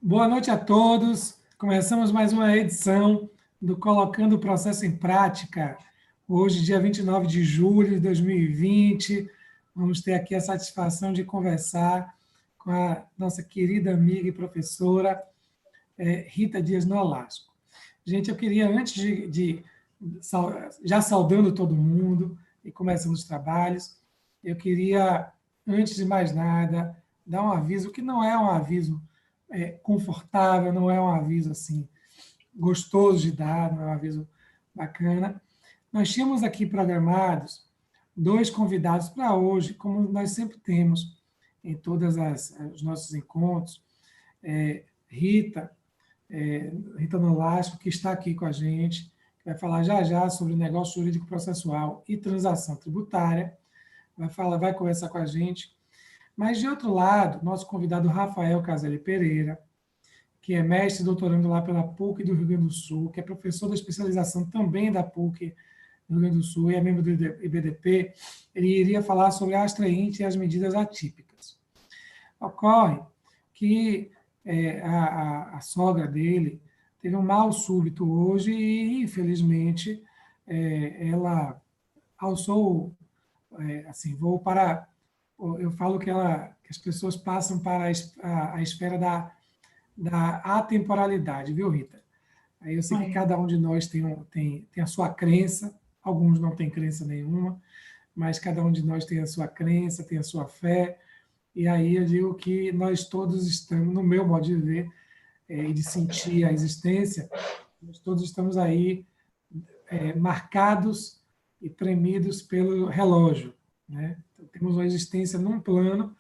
Boa noite a todos. Começamos mais uma edição do Colocando o Processo em Prática. Hoje, dia 29 de julho de 2020, vamos ter aqui a satisfação de conversar com a nossa querida amiga e professora Rita Dias Nolasco. Gente, eu queria, antes já saudando todo mundo e começando os trabalhos, eu queria, antes de mais nada, dar um aviso que não é um aviso confortável, não é um aviso assim gostoso de dar, não é um aviso bacana. Nós tínhamos aqui programados dois convidados para hoje, como nós sempre temos em todos os nossos encontros. Rita, Rita Nolasco, que está aqui com a gente, que vai falar já já sobre negócio jurídico processual e transação tributária, vai conversar com a gente. Mas, de outro lado, nosso convidado Rafael Caselli Pereira, que é mestre e doutorando lá pela PUC do Rio Grande do Sul, que é professor da especialização também da PUC do Rio Grande do Sul e é membro do IBDP, ele iria falar sobre a Astra-Int e as medidas atípicas. Ocorre que a sogra dele teve um mal súbito hoje e, infelizmente, ela alçou assim, voo para... Eu falo que as pessoas passam para a esfera da atemporalidade, viu, Rita? Aí eu sei que cada um de nós tem a sua crença, alguns não têm crença nenhuma, mas cada um de nós tem a sua crença, tem a sua fé, e aí eu digo que nós todos estamos, no meu modo de ver e de sentir a existência, nós todos estamos aí marcados e premidos pelo relógio, né? Então, temos uma existência num plano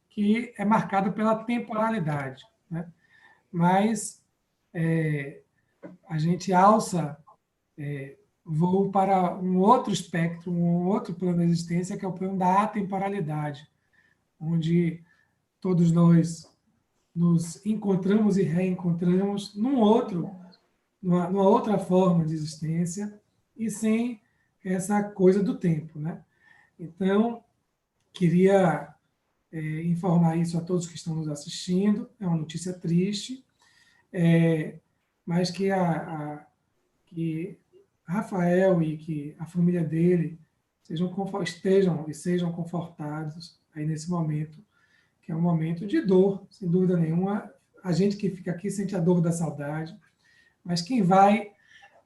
que é marcado pela temporalidade, né? Mas a gente alça voo para um outro espectro, um outro plano de existência, que é o plano da atemporalidade, onde todos nós nos encontramos e reencontramos numa outra forma de existência e sem essa coisa do tempo, né? Então, queria informar isso a todos que estão nos assistindo. É uma notícia triste, mas que Rafael e que a família dele estejam e sejam confortados aí nesse momento, que é um momento de dor, sem dúvida nenhuma. A gente que fica aqui sente a dor da saudade, mas quem vai,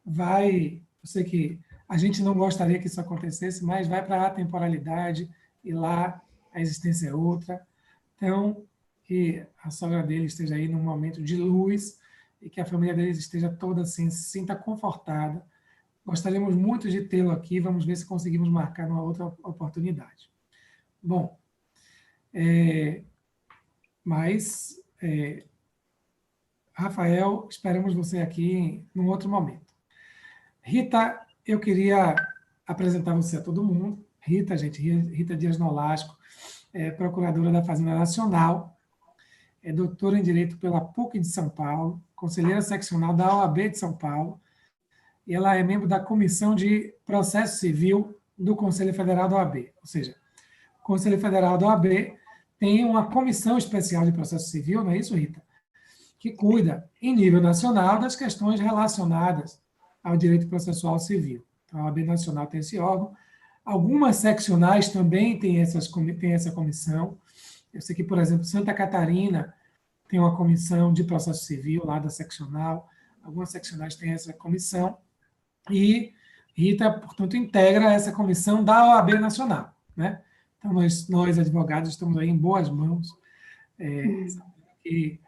eu sei que a gente não gostaria que isso acontecesse, mas vai para a temporalidade e lá a existência é outra. Então, que a sogra dele esteja aí num momento de luz e que a família deles esteja toda assim, se sinta confortada. Gostaríamos muito de tê-lo aqui, vamos ver se conseguimos marcar uma outra oportunidade. Bom, Rafael, esperamos você aqui num outro momento. Rita, eu queria apresentar você a todo mundo. Rita, gente, Rita Dias Nolasco, procuradora da Fazenda Nacional, é doutora em Direito pela PUC de São Paulo, conselheira seccional da OAB de São Paulo, e ela é membro da Comissão de Processo Civil do Conselho Federal da OAB. Ou seja, o Conselho Federal da OAB tem uma comissão especial de processo civil, não é isso, Rita? Que cuida, em nível nacional, das questões relacionadas ao direito processual civil. Então, a OAB Nacional tem esse órgão. Algumas seccionais também têm essa comissão. Eu sei que, por exemplo, Santa Catarina tem uma comissão de processo civil lá da seccional. Algumas seccionais têm essa comissão. E Rita, portanto, integra essa comissão da OAB Nacional, né? Então, nós advogados, estamos aí em boas mãos. E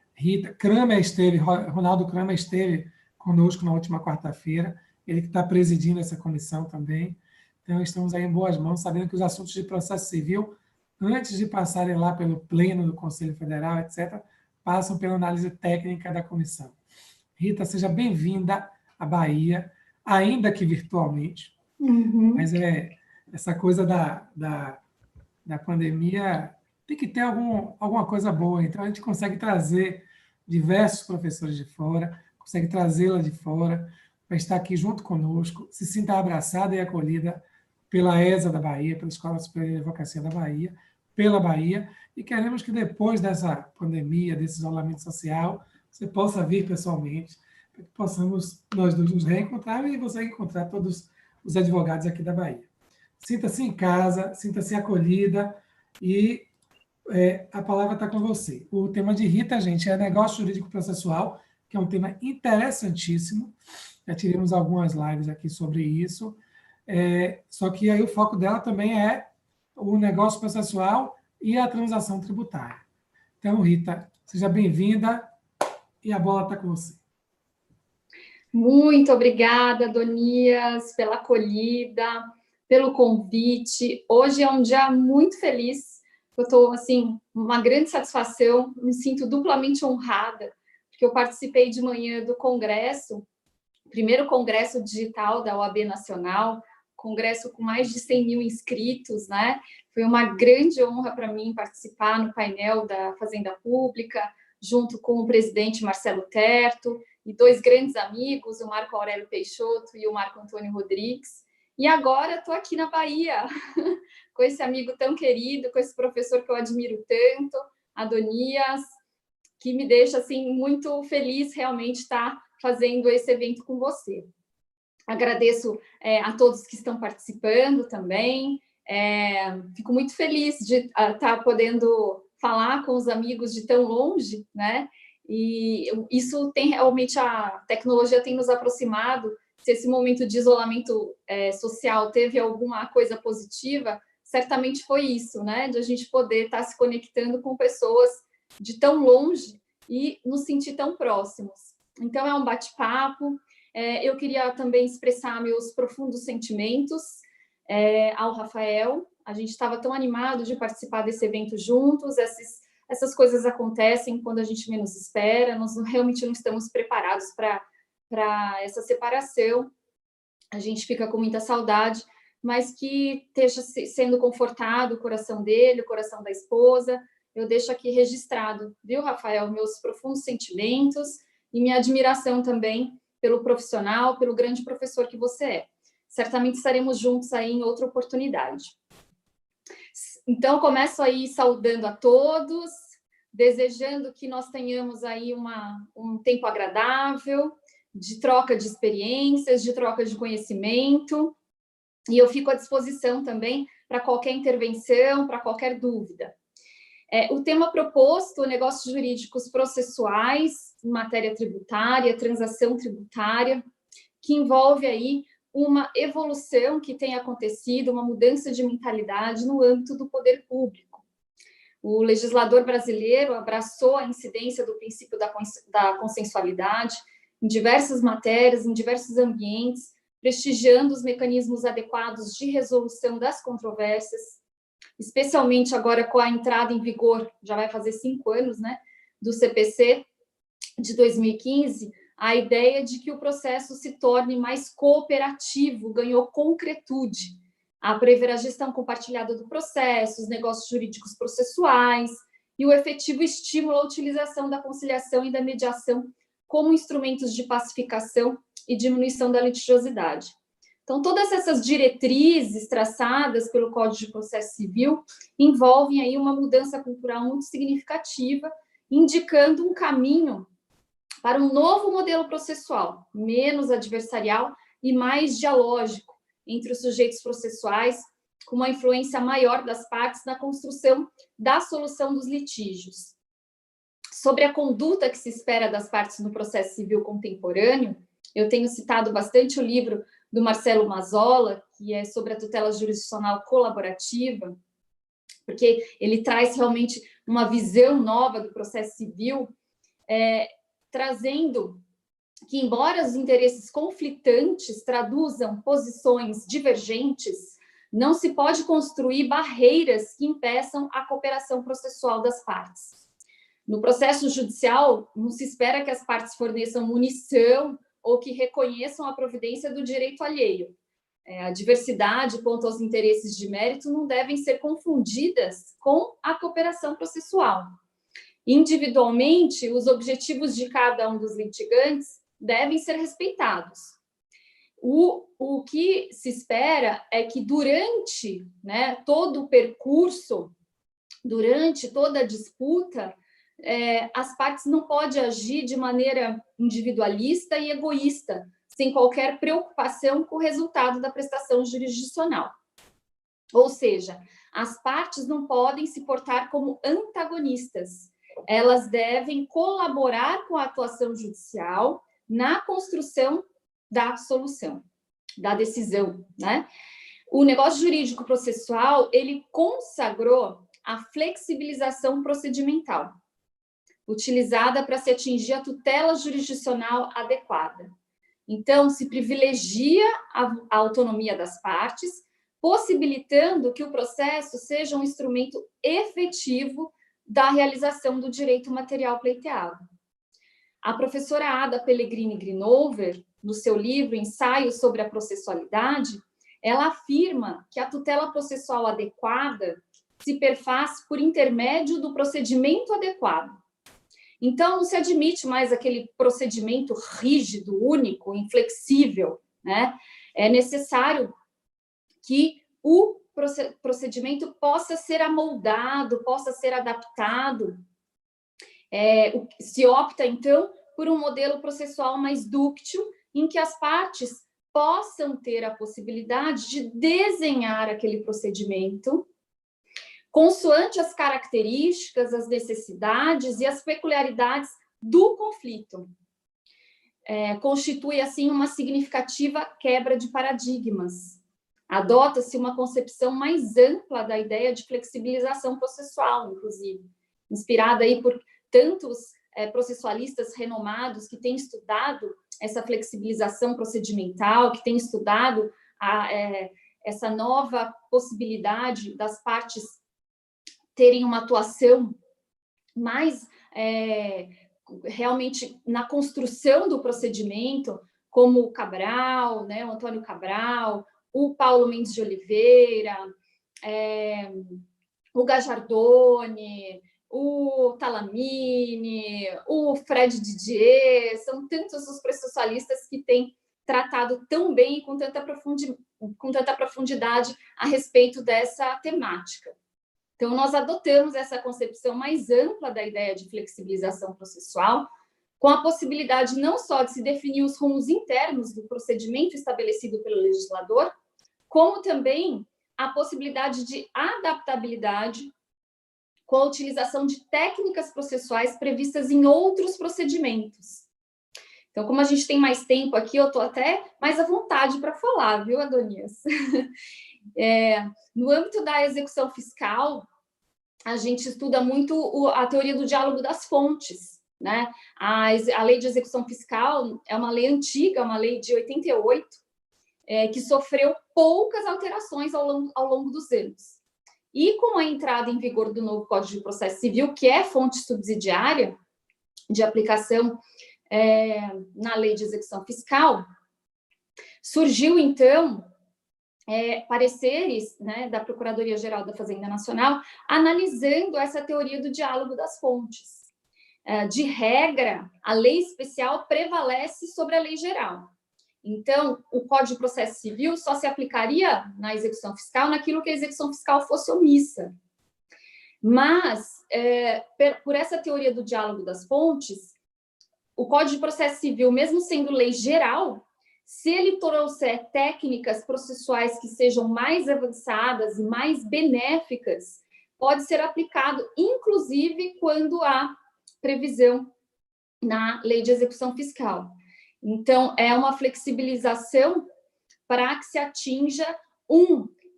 Ronaldo Kramer esteve conosco na última quarta-feira, ele que está presidindo essa comissão também. Então, estamos aí em boas mãos, sabendo que os assuntos de processo civil, antes de passarem lá pelo pleno do Conselho Federal, etc., passam pela análise técnica da comissão. Rita, seja bem-vinda à Bahia, ainda que virtualmente, mas essa coisa da pandemia tem que ter alguma coisa boa, então a gente consegue trazer diversos professores de fora, consegue trazê-la de fora para estar aqui junto conosco, se sinta abraçada e acolhida pela ESA da Bahia, pela Escola Superior de Advocacia da Bahia, pela Bahia, e queremos que depois dessa pandemia, desse isolamento social, você possa vir pessoalmente, para que possamos nós dois nos reencontrar e você encontrar todos os advogados aqui da Bahia. Sinta-se em casa, sinta-se acolhida e a palavra está com você. O tema de Rita, gente, é negócio jurídico processual, que é um tema interessantíssimo. Já tivemos algumas lives aqui sobre isso. Só que aí o foco dela também é o negócio processual e a transação tributária. Então, Rita, seja bem-vinda e a bola está com você. Muito obrigada, Adonias, pela acolhida, pelo convite. Hoje é um dia muito feliz. Eu estou, assim, uma grande satisfação, me sinto duplamente honrada, porque eu participei de manhã do congresso, primeiro congresso digital da OAB Nacional, congresso com mais de 100 mil inscritos, né? Foi uma grande honra para mim participar no painel da Fazenda Pública, junto com o presidente Marcelo Terto, e dois grandes amigos, o Marco Aurélio Peixoto e o Marco Antônio Rodrigues. E agora estou aqui na Bahia, com esse amigo tão querido, com esse professor que eu admiro tanto, Adonias, que me deixa assim, muito feliz realmente estar fazendo esse evento com você. Agradeço a todos que estão participando também. Fico muito feliz de estar podendo falar com os amigos de tão longe, né? E isso tem realmente, a tecnologia tem nos aproximado. Se esse momento de isolamento social teve alguma coisa positiva, certamente foi isso, né? De a gente poder estar se conectando com pessoas de tão longe e nos sentir tão próximos. Então, é um bate-papo. Eu queria também expressar meus profundos sentimentos ao Rafael. A gente estava tão animado de participar desse evento juntos. Essas coisas acontecem quando a gente menos espera. Nós realmente não estamos preparados para essa separação. A gente fica com muita saudade, mas que esteja sendo confortado o coração dele, o coração da esposa. Eu deixo aqui registrado, viu, Rafael, meus profundos sentimentos e minha admiração também pelo profissional, pelo grande professor que você é. Certamente estaremos juntos aí em outra oportunidade. Então, começo aí saudando a todos, desejando que nós tenhamos aí um tempo agradável, de troca de experiências, de troca de conhecimento, e eu fico à disposição também para qualquer intervenção, para qualquer dúvida. O tema proposto, negócios jurídicos processuais em matéria tributária, transação tributária, que envolve aí uma evolução que tem acontecido, uma mudança de mentalidade no âmbito do poder público. O legislador brasileiro abraçou a incidência do princípio da consensualidade em diversas matérias, em diversos ambientes, prestigiando os mecanismos adequados de resolução das controvérsias, especialmente agora com a entrada em vigor, já vai fazer 5 anos, né, do CPC de 2015, a ideia de que o processo se torne mais cooperativo ganhou concretude, a prever a gestão compartilhada do processo, os negócios jurídicos processuais e o efetivo estímulo à utilização da conciliação e da mediação como instrumentos de pacificação e diminuição da litigiosidade. Então, todas essas diretrizes traçadas pelo Código de Processo Civil envolvem aí uma mudança cultural muito significativa, indicando um caminho para um novo modelo processual, menos adversarial e mais dialógico entre os sujeitos processuais, com uma influência maior das partes na construção da solução dos litígios. Sobre a conduta que se espera das partes no processo civil contemporâneo, eu tenho citado bastante o livro do Marcelo Mazzola, que é sobre a tutela jurisdicional colaborativa, porque ele traz realmente uma visão nova do processo civil, trazendo que, embora os interesses conflitantes traduzam posições divergentes, não se pode construir barreiras que impeçam a cooperação processual das partes. No processo judicial, não se espera que as partes forneçam munição ou que reconheçam a providência do direito alheio. A diversidade quanto aos interesses de mérito não devem ser confundidas com a cooperação processual. Individualmente, os objetivos de cada um dos litigantes devem ser respeitados. O que se espera é que durante todo o percurso, durante toda a disputa, as partes não podem agir de maneira individualista e egoísta, sem qualquer preocupação com o resultado da prestação jurisdicional. Ou seja, as partes não podem se portar como antagonistas. Elas devem colaborar com a atuação judicial na construção da solução, da decisão, né? O negócio jurídico processual, ele consagrou a flexibilização procedimental, utilizada para se atingir a tutela jurisdicional adequada. Então, se privilegia a autonomia das partes, possibilitando que o processo seja um instrumento efetivo da realização do direito material pleiteado. A professora Ada Pellegrini Grinover, no seu livro Ensaio sobre a Processualidade, ela afirma que a tutela processual adequada se perfaz por intermédio do procedimento adequado. Então, não se admite mais aquele procedimento rígido, único, inflexível, né? É necessário que o procedimento possa ser amoldado, possa ser adaptado. Se opta, então, por um modelo processual mais dúctil, em que as partes possam ter a possibilidade de desenhar aquele procedimento consoante as características, as necessidades e as peculiaridades do conflito. Constitui, assim, uma significativa quebra de paradigmas. Adota-se uma concepção mais ampla da ideia de flexibilização processual, inclusive, inspirada aí por tantos processualistas renomados que têm estudado essa flexibilização procedimental, que têm estudado essa nova possibilidade das partes terem uma atuação mais realmente na construção do procedimento, como o Cabral, né, o Antônio Cabral, o Paulo Mendes de Oliveira, o Gajardoni, o Talamini, o Fred Didier, são tantos os processualistas que têm tratado tão bem e com tanta profundidade a respeito dessa temática. Então, nós adotamos essa concepção mais ampla da ideia de flexibilização processual, com a possibilidade não só de se definir os rumos internos do procedimento estabelecido pelo legislador, como também a possibilidade de adaptabilidade com a utilização de técnicas processuais previstas em outros procedimentos. Então, como a gente tem mais tempo aqui, eu estou até mais à vontade para falar, viu, Adonias? No âmbito da execução fiscal, a gente estuda muito a teoria do diálogo das fontes, né? A lei de execução fiscal é uma lei antiga, uma lei de 88, que sofreu poucas alterações ao longo dos anos. E com a entrada em vigor do novo Código de Processo Civil, que é fonte subsidiária de aplicação na lei de execução fiscal, surgiu, então, pareceres, né, da Procuradoria-Geral da Fazenda Nacional analisando essa teoria do diálogo das fontes. De regra, a lei especial prevalece sobre a lei geral. Então, o Código de Processo Civil só se aplicaria na execução fiscal naquilo que a execução fiscal fosse omissa. Mas, por essa teoria do diálogo das fontes, o Código de Processo Civil, mesmo sendo lei geral, se ele trouxer técnicas processuais que sejam mais avançadas e mais benéficas, pode ser aplicado, inclusive, quando há previsão na lei de execução fiscal. Então, é uma flexibilização para que se atinja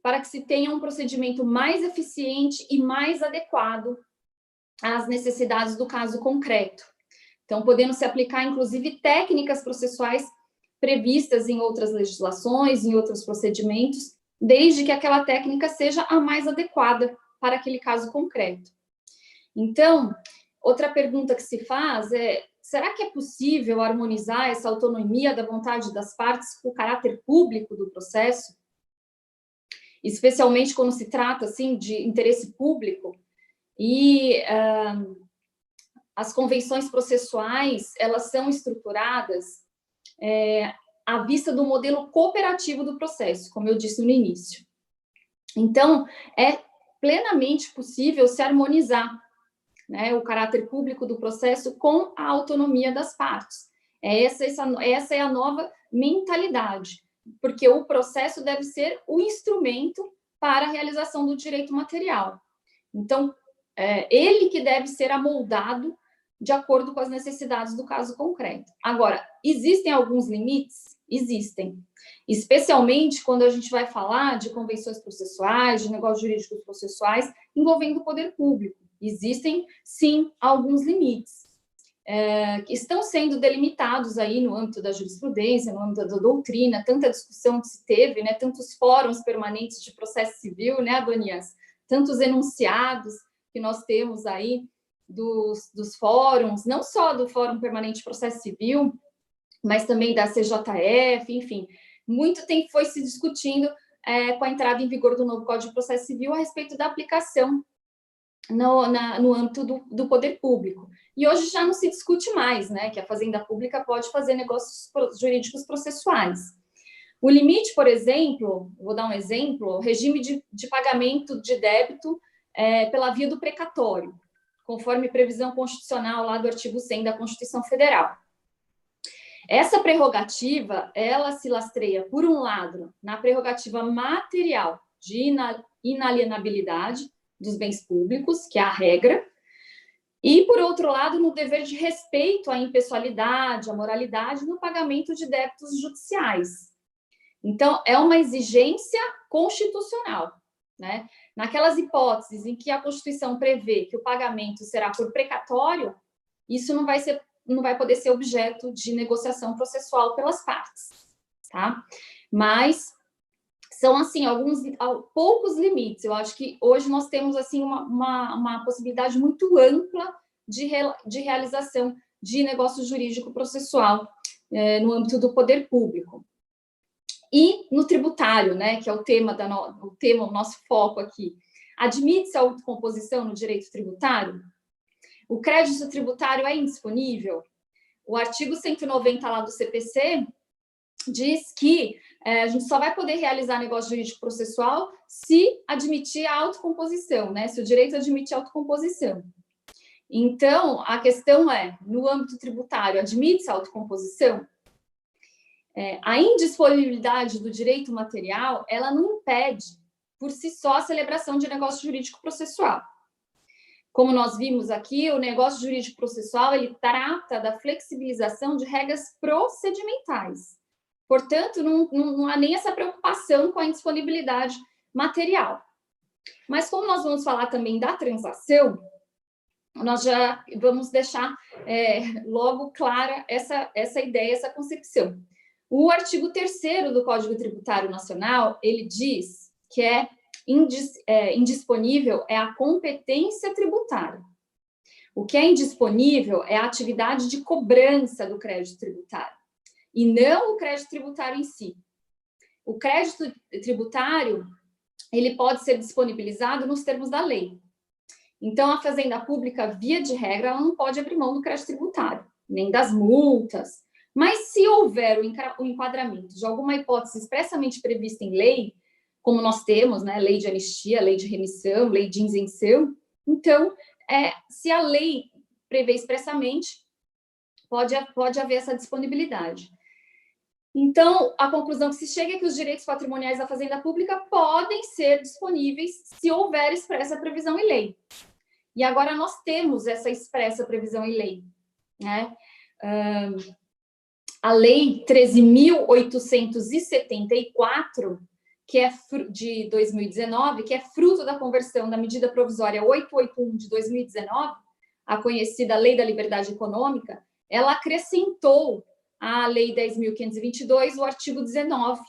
para que se tenha um procedimento mais eficiente e mais adequado às necessidades do caso concreto. Então, podendo se aplicar, inclusive, técnicas processuais previstas em outras legislações, em outros procedimentos, desde que aquela técnica seja a mais adequada para aquele caso concreto. Então, outra pergunta que se faz é: será que é possível harmonizar essa autonomia da vontade das partes com o caráter público do processo? Especialmente quando se trata, assim, de interesse público, e as convenções processuais, elas são estruturadas à vista do modelo cooperativo do processo, como eu disse no início. Então, é plenamente possível se harmonizar né, o caráter público do processo com a autonomia das partes. Essa é a nova mentalidade, porque o processo deve ser o instrumento para a realização do direito material. Então, ele que deve ser amoldado de acordo com as necessidades do caso concreto. Agora, existem alguns limites? Existem. Especialmente quando a gente vai falar de convenções processuais, de negócios jurídicos processuais, envolvendo o poder público. Existem, sim, alguns limites. Que estão sendo delimitados aí no âmbito da jurisprudência, no âmbito da doutrina, tanta discussão que se teve, né, tantos fóruns permanentes de processo civil, né, Adonias? Tantos enunciados que nós temos aí dos fóruns, não só do Fórum Permanente de Processo Civil, mas também da CJF, enfim, muito tempo foi se discutindo com a entrada em vigor do novo Código de Processo Civil a respeito da aplicação no âmbito do poder público. E hoje já não se discute mais, né, que a Fazenda Pública pode fazer negócios jurídicos processuais. O limite, por exemplo, vou dar um exemplo, o regime de pagamento de débito pela via do precatório, conforme previsão constitucional lá do artigo 100 da Constituição Federal. Essa prerrogativa, ela se lastreia, por um lado, na prerrogativa material de inalienabilidade dos bens públicos, que é a regra, e, por outro lado, no dever de respeito à impessoalidade, à moralidade no pagamento de débitos judiciais. Então, é uma exigência constitucional, né? Naquelas hipóteses em que a Constituição prevê que o pagamento será por precatório, isso não vai poder ser objeto de negociação processual pelas partes, tá? Mas são, assim, poucos limites. Eu acho que hoje nós temos, assim, uma possibilidade muito ampla de realização de negócio jurídico processual no âmbito do poder público. E no tributário, né, que é o nosso foco aqui, admite-se a autocomposição no direito tributário? O crédito tributário é indisponível? O artigo 190 lá do CPC diz que a gente só vai poder realizar negócio jurídico processual se admitir a autocomposição, né, se o direito admite a autocomposição. Então, a questão é, no âmbito tributário, admite-se a autocomposição? A indisponibilidade do direito material, ela não impede, por si só, a celebração de negócio jurídico processual. Como nós vimos aqui, o negócio jurídico processual, ele trata da flexibilização de regras procedimentais. Portanto, não há nem essa preocupação com a indisponibilidade material. Mas como nós vamos falar também da transação, nós já vamos deixar logo clara essa ideia, essa concepção. O artigo 3º do Código Tributário Nacional, ele diz que indisponível é a competência tributária. O que é indisponível é a atividade de cobrança do crédito tributário, e não o crédito tributário em si. O crédito tributário, ele pode ser disponibilizado nos termos da lei. Então, a Fazenda Pública, via de regra, ela não pode abrir mão do crédito tributário, nem das multas. Mas se houver o enquadramento de alguma hipótese expressamente prevista em lei, como nós temos, né, lei de anistia, lei de remissão, lei de isenção, então, se a lei prevê expressamente, pode haver essa disponibilidade. Então, a conclusão que se chega é que os direitos patrimoniais da Fazenda Pública podem ser disponíveis se houver expressa previsão em lei. E agora nós temos essa expressa previsão em lei, né? A Lei 13.874, que é de 2019, que é fruto da conversão da medida provisória 881 de 2019, a conhecida Lei da Liberdade Econômica, ela acrescentou à Lei 10.522 o artigo 19,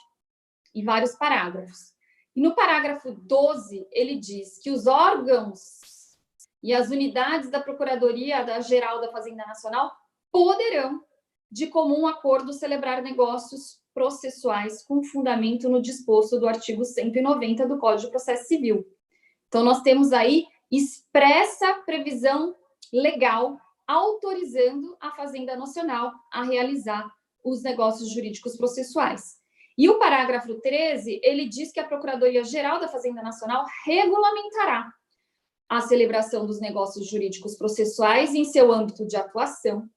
em vários parágrafos. E no parágrafo 12, ele diz que os órgãos e as unidades da Procuradoria-Geral da Fazenda Nacional poderão, de comum acordo, celebrar negócios processuais com fundamento no disposto do artigo 190 do Código de Processo Civil. Então, nós temos aí expressa previsão legal autorizando a Fazenda Nacional a realizar os negócios jurídicos processuais. E o parágrafo 13, ele diz que a Procuradoria-Geral da Fazenda Nacional regulamentará a celebração dos negócios jurídicos processuais em seu âmbito de atuação,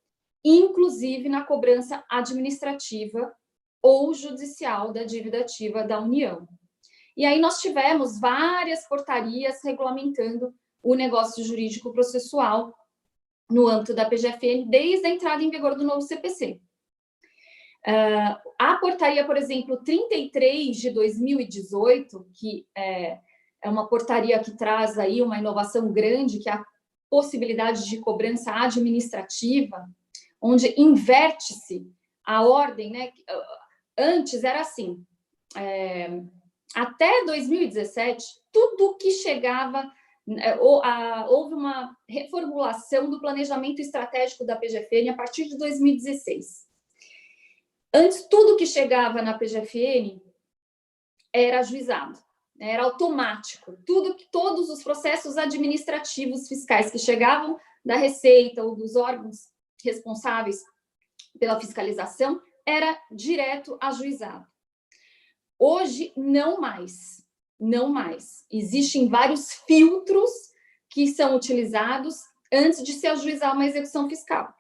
inclusive na cobrança administrativa ou judicial da dívida ativa da União. E aí nós tivemos várias portarias regulamentando o negócio jurídico processual no âmbito da PGFN, desde a entrada em vigor do novo CPC. A portaria, por exemplo, 33 de 2018, que é uma portaria que traz aí uma inovação grande, que é a possibilidade de cobrança administrativa, onde inverte-se a ordem, né? Antes era assim, até 2017, tudo que chegava, houve uma reformulação do planejamento estratégico da PGFN a partir de 2016. Antes, tudo que chegava na PGFN era ajuizado, era automático. Todos os processos administrativos fiscais que chegavam da Receita ou dos órgãos responsáveis pela fiscalização era direto ajuizado. Hoje, não mais. Não mais. Existem vários filtros que são utilizados antes de se ajuizar uma execução fiscal.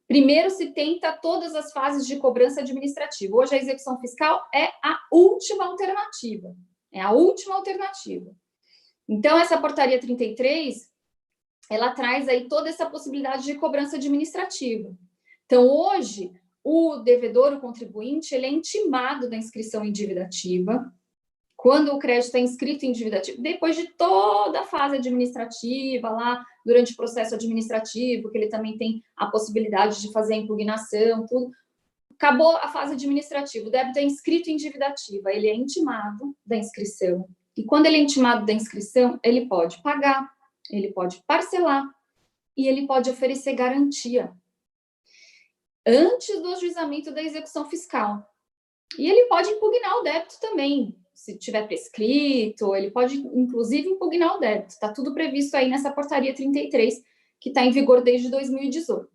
Primeiro se tenta todas as fases de cobrança administrativa. Hoje a execução fiscal é a última alternativa. É a última alternativa. Então, essa portaria 33, ela traz aí toda essa possibilidade de cobrança administrativa. Então, hoje, o devedor, o contribuinte, ele é intimado da inscrição em dívida ativa. Quando o crédito é inscrito em dívida ativa, depois de toda a fase administrativa, lá durante o processo administrativo, que ele também tem a possibilidade de fazer a impugnação, tudo. Acabou a fase administrativa, o débito é inscrito em dívida ativa, ele é intimado da inscrição. E quando ele é intimado da inscrição, ele pode pagar, ele pode parcelar e ele pode oferecer garantia antes do ajuizamento da execução fiscal. E ele pode impugnar o débito também, se tiver prescrito, ele pode, inclusive, impugnar o débito. Está tudo previsto aí nessa portaria 33, que está em vigor desde 2018.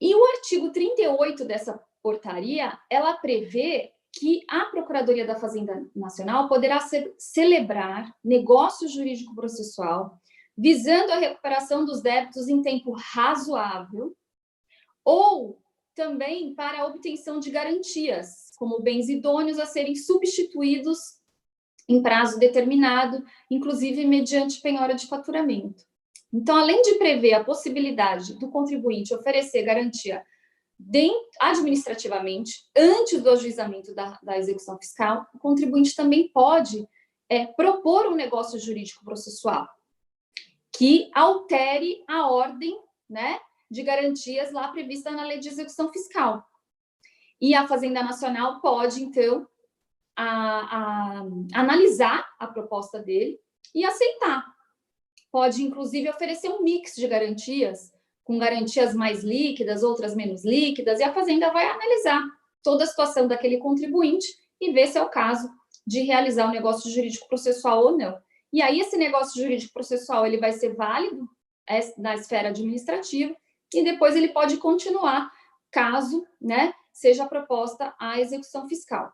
E o artigo 38 dessa portaria, ela prevê que a Procuradoria da Fazenda Nacional poderá celebrar negócio jurídico processual visando a recuperação dos débitos em tempo razoável ou também para a obtenção de garantias, como bens idôneos a serem substituídos em prazo determinado, inclusive mediante penhora de faturamento. Então, além de prever a possibilidade do contribuinte oferecer garantia administrativamente, antes do ajuizamento da execução fiscal, o contribuinte também pode propor um negócio jurídico processual que altere a ordem, né, de garantias lá prevista na lei de execução fiscal. E a Fazenda Nacional pode, então, analisar a proposta dele e aceitar. Pode, inclusive, oferecer um mix de garantias, com garantias mais líquidas, outras menos líquidas, e a Fazenda vai analisar toda a situação daquele contribuinte e ver se é o caso de realizar o negócio jurídico processual ou não. E aí, esse negócio jurídico processual ele vai ser válido na esfera administrativa e depois ele pode continuar, caso, né, seja proposta a execução fiscal.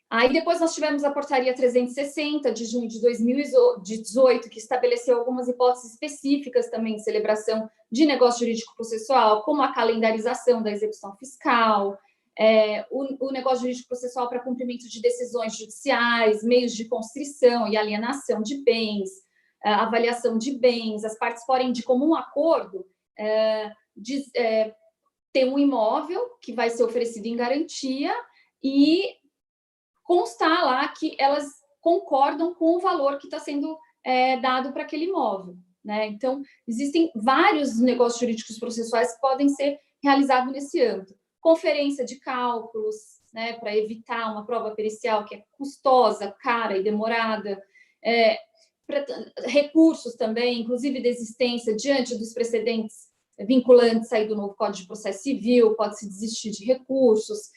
Aí depois nós tivemos a portaria 360 de junho de 2018, que estabeleceu algumas hipóteses específicas também de celebração de negócio jurídico processual, como a calendarização da execução fiscal, o negócio jurídico processual para cumprimento de decisões judiciais, meios de constrição e alienação de bens, avaliação de bens, as partes podem, de comum acordo, ter um imóvel que vai ser oferecido em garantia e constar lá que elas concordam com o valor que está sendo dado para aquele imóvel, né? Então, existem vários negócios jurídicos processuais que podem ser realizados nesse âmbito. Conferência de cálculos, né, para evitar uma prova pericial que é custosa, cara e demorada, recursos também, inclusive desistência diante dos precedentes vinculantes aí do novo Código de Processo Civil, pode-se desistir de recursos,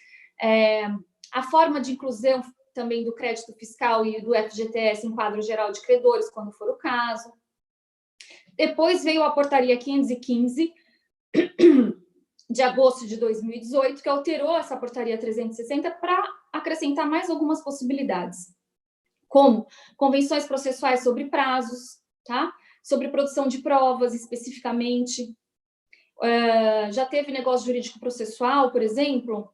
a forma de inclusão também do crédito fiscal e do FGTS em quadro geral de credores, quando for o caso. Depois veio a portaria 515, de agosto de 2018, que alterou essa portaria 360 para acrescentar mais algumas possibilidades. como convenções processuais sobre prazos, tá? Sobre produção de provas, especificamente. Já teve negócio jurídico processual, por exemplo,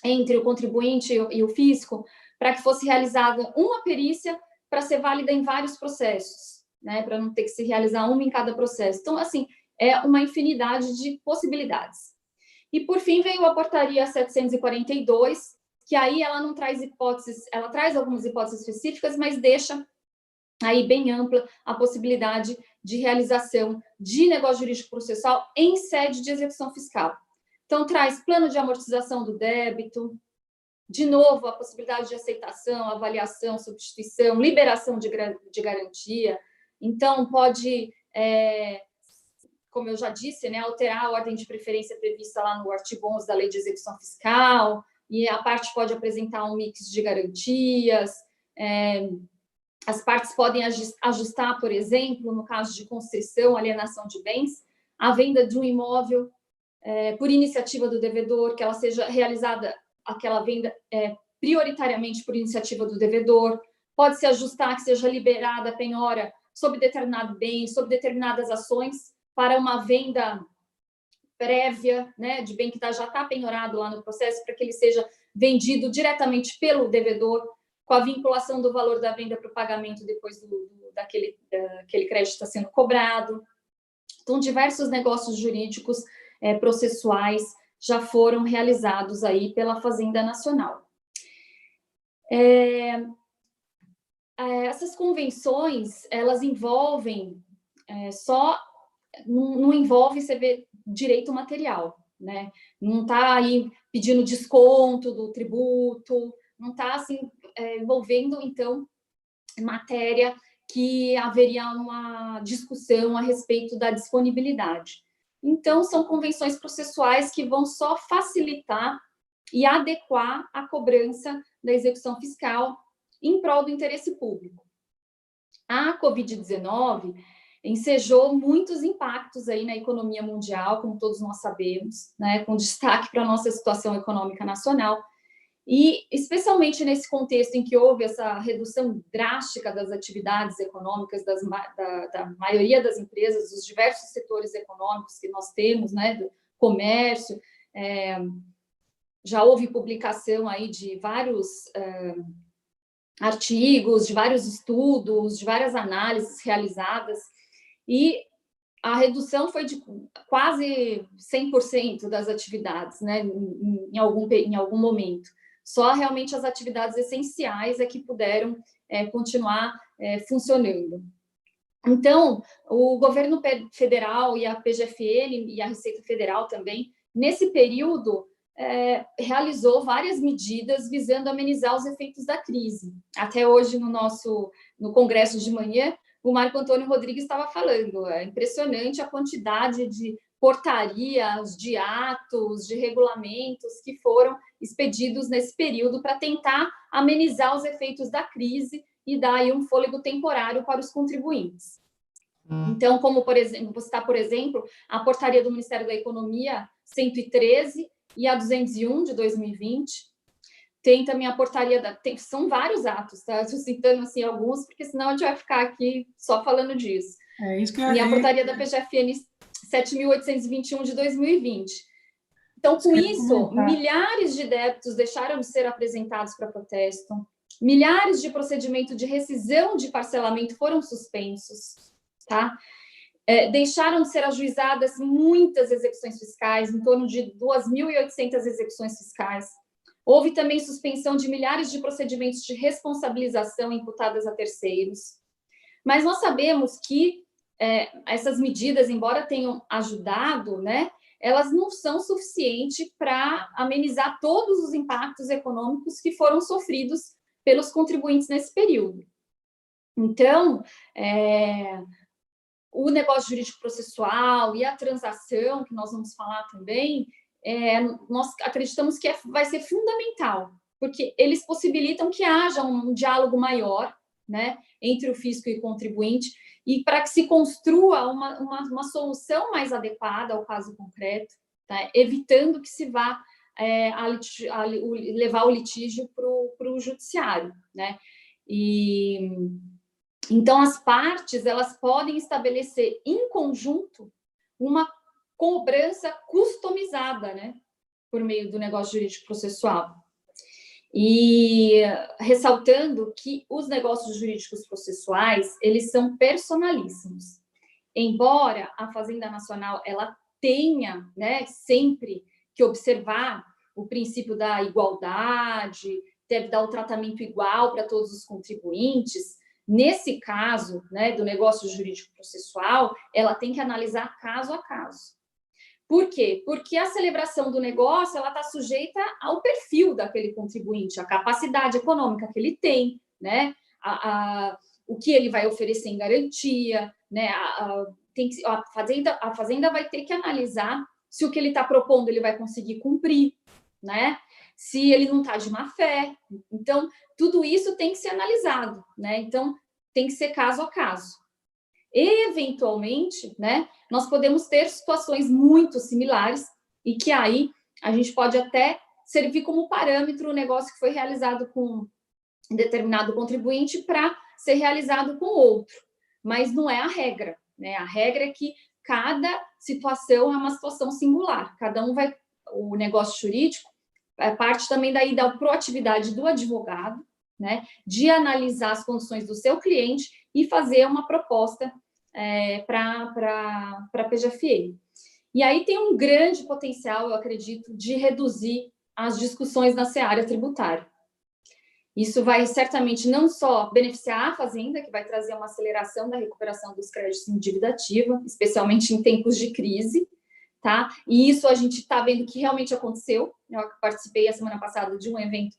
entre o contribuinte e o fisco, para que fosse realizada uma perícia para ser válida em vários processos, né? Para não ter que se realizar uma em cada processo. Então, assim, é uma infinidade de possibilidades. E, por fim, veio a portaria 742, que aí ela não traz hipóteses, ela traz algumas hipóteses específicas, mas deixa aí bem ampla a possibilidade de realização de negócio jurídico processual em sede de execução fiscal. Então, traz plano de amortização do débito, de novo, a possibilidade de aceitação, avaliação, substituição, liberação de garantia. Então, pode, como eu já disse, né, alterar a ordem de preferência prevista lá no artigo 11 da Lei de Execução Fiscal, e a parte pode apresentar um mix de garantias. As partes podem ajustar, por exemplo, no caso de constrição, alienação de bens, a venda de um imóvel por iniciativa do devedor, que ela seja realizada, aquela venda prioritariamente por iniciativa do devedor. Pode-se ajustar que seja liberada a penhora sobre determinado bem, sobre determinadas ações, para uma venda prévia, né, de bem que já está penhorado lá no processo, para que ele seja vendido diretamente pelo devedor, com a vinculação do valor da venda para o pagamento depois daquele crédito está sendo cobrado. Então, diversos negócios jurídicos processuais já foram realizados aí pela Fazenda Nacional. Essas convenções, elas envolvem não envolve, você vê, direito material, né? Não está aí pedindo desconto do tributo, não está assim, envolvendo, então, matéria que haveria uma discussão a respeito da disponibilidade. Então, são convenções processuais que vão só facilitar e adequar a cobrança da execução fiscal em prol do interesse público. A Covid-19 ensejou muitos impactos aí na economia mundial, como todos nós sabemos, né, com destaque para a nossa situação econômica nacional, e especialmente nesse contexto em que houve essa redução drástica das atividades econômicas da maioria das empresas, dos diversos setores econômicos que nós temos, né, do comércio, já houve publicação aí de vários artigos, de vários estudos, de várias análises realizadas, e a redução foi de quase 100% das atividades, né, em algum momento. Só realmente as atividades essenciais é que puderam continuar funcionando. Então, o governo federal e a PGFN e a Receita Federal também, nesse período, realizou várias medidas visando amenizar os efeitos da crise. Até hoje, no Congresso de manhã, o Marco Antônio Rodrigues estava falando, é impressionante a quantidade de portarias, de atos, de regulamentos que foram expedidos nesse período para tentar amenizar os efeitos da crise e dar aí um fôlego temporário para os contribuintes. Então, como, por exemplo, vou citar, por exemplo, a portaria do Ministério da Economia 113 e a 201 de 2020, tem também a portaria são vários atos, tá? Estou citando assim alguns, porque senão a gente vai ficar aqui só falando disso. E a portaria da PGFN 7.821 de 2020. Então, com isso, milhares de débitos deixaram de ser apresentados para protesto, milhares de procedimentos de rescisão de parcelamento foram suspensos, tá? Deixaram de ser ajuizadas muitas execuções fiscais, em torno de 2.800 execuções fiscais. Houve também suspensão de milhares de procedimentos de responsabilização imputadas a terceiros. Mas nós sabemos que essas medidas, embora tenham ajudado, né, elas não são suficientes para amenizar todos os impactos econômicos que foram sofridos pelos contribuintes nesse período. Então, o negócio jurídico processual e a transação, que nós vamos falar também, nós acreditamos que vai ser fundamental, porque eles possibilitam que haja um diálogo maior, né, entre o fisco e o contribuinte, e para que se construa uma solução mais adequada ao caso concreto, tá? Evitando que se vá levar o litígio para o judiciário, né? E então as partes elas podem estabelecer em conjunto uma cobrança customizada, né, por meio do negócio jurídico processual. E ressaltando que os negócios jurídicos processuais, eles são personalíssimos. Embora a Fazenda Nacional ela tenha, né, sempre que observar o princípio da igualdade, deve dar o tratamento igual para todos os contribuintes, nesse caso, né, do negócio jurídico processual, ela tem que analisar caso a caso. Por quê? Porque a celebração do negócio ela está sujeita ao perfil daquele contribuinte, a capacidade econômica que ele tem, né? O que ele vai oferecer em garantia, né? A fazenda vai ter que analisar se o que ele está propondo ele vai conseguir cumprir, né? Se ele não está de má fé. Então, tudo isso tem que ser analisado, né? Então, tem que ser caso a caso. Eventualmente, né, nós podemos ter situações muito similares e que aí a gente pode até servir como parâmetro o negócio que foi realizado com um determinado contribuinte para ser realizado com outro, mas não é a regra, né? A regra é que cada situação é uma situação singular, cada um vai, o negócio jurídico é parte também daí da proatividade do advogado, né, de analisar as condições do seu cliente e fazer uma proposta para a PGFE. E aí tem um grande potencial, eu acredito, de reduzir as discussões na seara tributária. Isso vai certamente não só beneficiar a Fazenda, que vai trazer uma aceleração da recuperação dos créditos em dívida ativa, especialmente em tempos de crise, tá? E isso a gente está vendo que realmente aconteceu. Eu participei a semana passada de um evento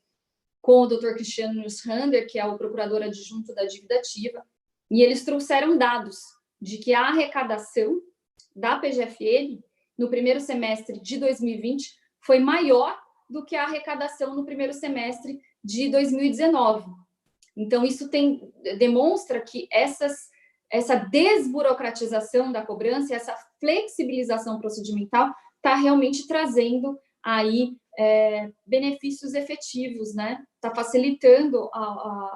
com o Dr. Cristiano Nusshander, que é o procurador adjunto da dívida ativa, e eles trouxeram dados de que a arrecadação da PGFL no primeiro semestre de 2020 foi maior do que a arrecadação no primeiro semestre de 2019. Então, isso demonstra que essa desburocratização da cobrança, essa flexibilização procedimental está realmente trazendo aí benefícios efetivos, né? Está facilitando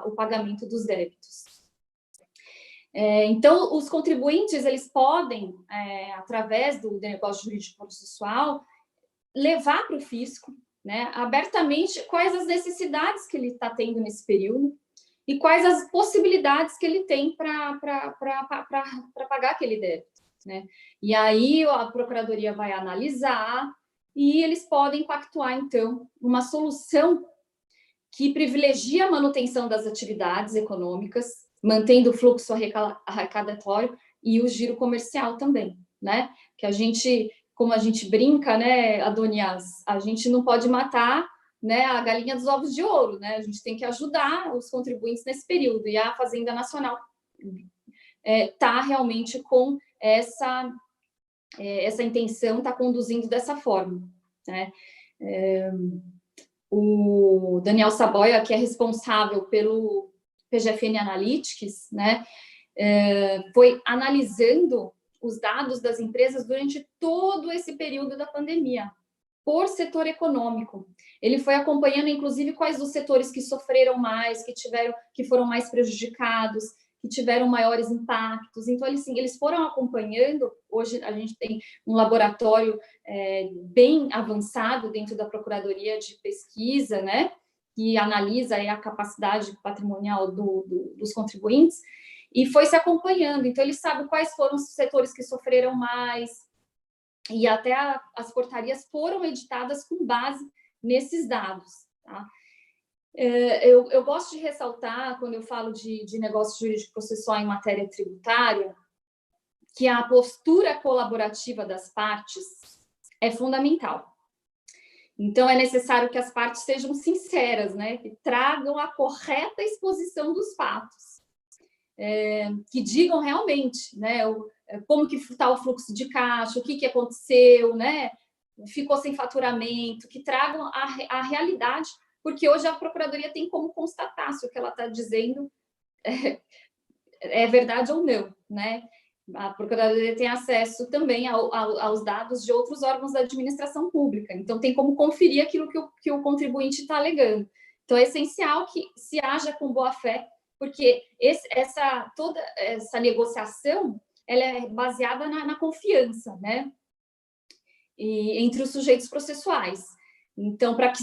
o pagamento dos débitos. Então, os contribuintes, eles podem, através do negócio jurídico processual, levar para o fisco, né, abertamente, quais as necessidades que ele está tendo nesse período e quais as possibilidades que ele tem para pagar aquele débito, né? E aí a Procuradoria vai analisar e eles podem pactuar, então, uma solução que privilegia a manutenção das atividades econômicas, mantendo o fluxo arrecadatório e o giro comercial também, né? Que a gente, como a gente brinca, né, Adonias, a gente não pode matar, né, a galinha dos ovos de ouro, né? A gente tem que ajudar os contribuintes nesse período, e a Fazenda Nacional está realmente com essa intenção, está conduzindo dessa forma, né? O Daniel Saboia, que é responsável pelo PGFN Analytics, né, foi analisando os dados das empresas durante todo esse período da pandemia, por setor econômico. Ele foi acompanhando, inclusive, quais os setores que sofreram mais, que foram mais prejudicados, que tiveram maiores impactos. Então, eles foram acompanhando. Hoje, a gente tem um laboratório bem avançado dentro da Procuradoria de Pesquisa, né, que analisa aí a capacidade patrimonial dos contribuintes, e foi se acompanhando. Então, ele sabe quais foram os setores que sofreram mais, e até as portarias foram editadas com base nesses dados, tá? Eu gosto de ressaltar, quando eu falo de negócio jurídico processual em matéria tributária, que a postura colaborativa das partes é fundamental. Então, é necessário que as partes sejam sinceras, né? Que tragam a correta exposição dos fatos, que digam realmente, né, como que está o fluxo de caixa, o que aconteceu, né? Ficou sem faturamento, que tragam a realidade, porque hoje a Procuradoria tem como constatar se o que ela está dizendo é verdade ou não, né? A Procuradoria tem acesso também aos dados de outros órgãos da administração pública, então tem como conferir aquilo que o contribuinte está alegando. Então é essencial que se haja com boa-fé porque toda essa negociação ela é baseada na confiança, né? E, entre os sujeitos processuais. Então, para que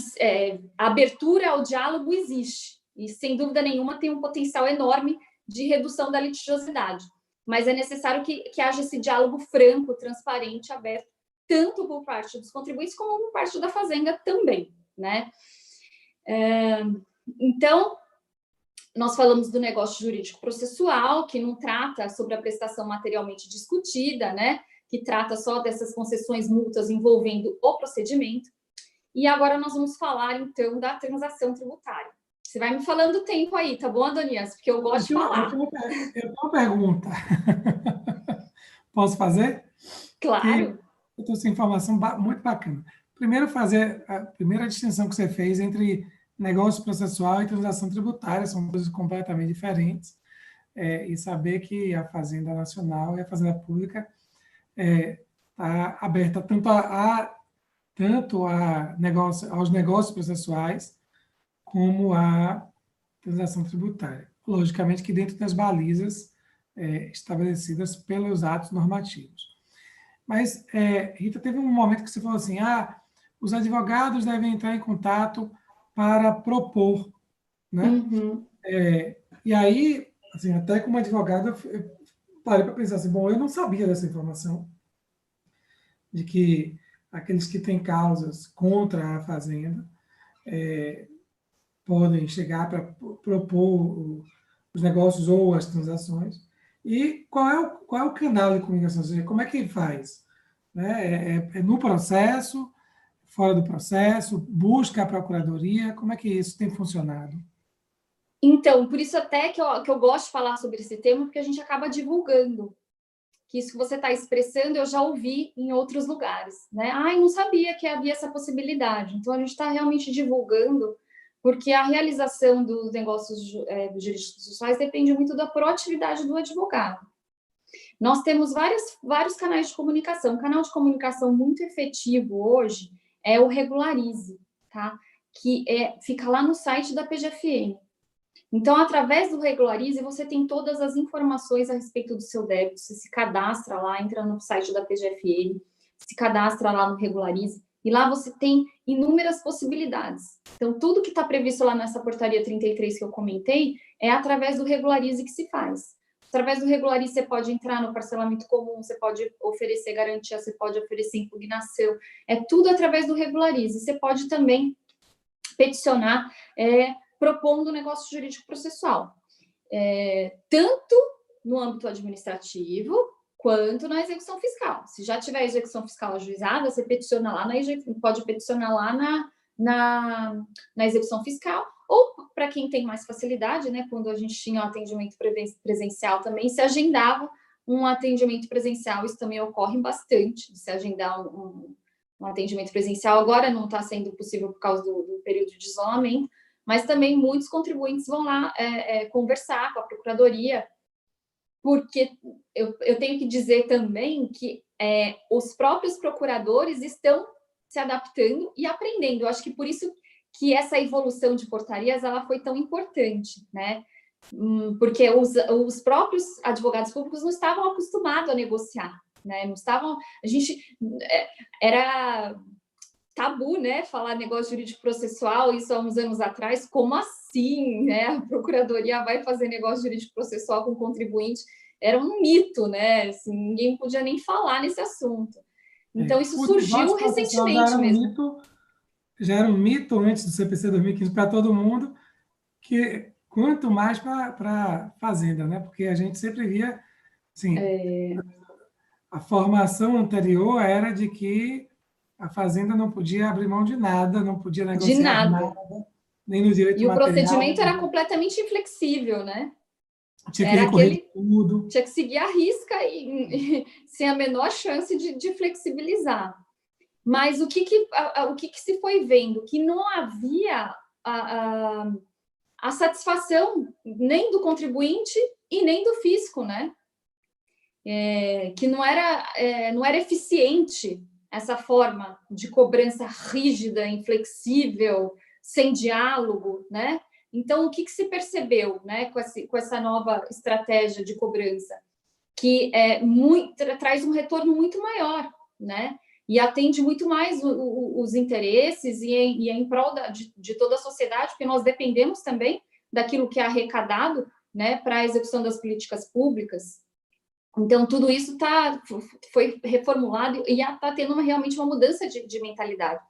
a abertura ao diálogo existe, e sem dúvida nenhuma tem um potencial enorme de redução da litigiosidade. Mas é necessário que haja esse diálogo franco, transparente, aberto, tanto por parte dos contribuintes como por parte da Fazenda também, né? Então, nós falamos do negócio jurídico processual, que não trata sobre a prestação materialmente discutida, né? Que trata só dessas concessões multas envolvendo o procedimento. E agora nós vamos falar, então, da transação tributária. Você vai me falando o tempo aí, tá bom, Adonias? Porque eu gosto de falar. Eu tenho uma pergunta. Posso fazer? Claro. Eu estou sem informação muito bacana. Primeiro, fazer a primeira distinção que você fez entre negócio processual e transação tributária, são coisas completamente diferentes, e saber que a Fazenda Nacional e a Fazenda Pública está aberta tanto aos negócios processuais como à transação tributária. Logicamente que dentro das balizas estabelecidas pelos atos normativos. Mas, Rita, teve um momento que você falou assim, os advogados devem entrar em contato para propor, né? Uhum. E aí, assim, até como advogado, eu parei para pensar assim, bom, eu não sabia dessa informação, de que aqueles que têm causas contra a Fazenda podem chegar para propor os negócios ou as transações. E qual é o canal de comunicação? Ou seja, como é que faz? Né? É no processo, fora do processo, busca a procuradoria? Como é que isso tem funcionado? Então, por isso até que eu gosto de falar sobre esse tema, porque a gente acaba divulgando. Que isso que você está expressando eu já ouvi em outros lugares, né? Não sabia que havia essa possibilidade. Então, a gente está realmente divulgando, porque a realização dos negócios dos direitos processuais depende muito da proatividade do advogado. Nós temos vários canais de comunicação. Um canal de comunicação muito efetivo hoje é o Regularize, tá? Que fica lá no site da PGFN. Então, através do Regularize, você tem todas as informações a respeito do seu débito. Você se cadastra lá, entra no site da PGFN, se cadastra lá no Regularize, e lá você tem inúmeras possibilidades. Então, tudo que está previsto lá nessa portaria 33 que eu comentei, é através do Regularize que se faz. Através do Regularize, você pode entrar no parcelamento comum, você pode oferecer garantia, você pode oferecer impugnação. É tudo através do Regularize. Você pode também peticionar propondo negócio jurídico processual, tanto no âmbito administrativo quanto na execução fiscal. Se já tiver execução fiscal ajuizada, você peticiona lá pode peticionar lá na execução fiscal, ou para quem tem mais facilidade, né, quando a gente tinha um atendimento presencial também, se agendava um atendimento presencial, isso também ocorre bastante, de se agendar um atendimento presencial. Agora não está sendo possível por causa do período de isolamento, mas também muitos contribuintes vão lá conversar com a Procuradoria, porque eu tenho que dizer também que os próprios procuradores estão se adaptando e aprendendo. Eu acho que por isso que essa evolução de portarias ela foi tão importante, né? Porque os próprios advogados públicos não estavam acostumados a negociar, né? Não estavam... A gente... Era tabu, né, falar negócio jurídico processual, isso há uns anos atrás, como assim, né, a Procuradoria vai fazer negócio jurídico processual com o contribuinte? Era um mito, né, assim, ninguém podia nem falar nesse assunto. Então, isso surgiu recentemente mesmo. Já era um mito antes do CPC 2015 para todo mundo, que quanto mais para a Fazenda, né, porque a gente sempre via, assim, a formação anterior era de que a Fazenda não podia abrir mão de nada, não podia negociar nada, nem no direito material. E o procedimento era completamente inflexível, né? Tinha que recorrer tudo. Tinha que seguir a risca e sem a menor chance de flexibilizar. Mas o que se foi vendo? Que não havia a satisfação nem do contribuinte e nem do fisco, né? Que não era eficiente essa forma de cobrança rígida, inflexível, sem diálogo, né? Então, o que se percebeu, né, com essa nova estratégia de cobrança? Que traz um retorno muito maior, né? E atende muito mais os interesses e é em prol de toda a sociedade, porque nós dependemos também daquilo que é arrecadado, né, para a execução das políticas públicas. Então, tudo isso foi reformulado e está tendo realmente uma mudança de mentalidade.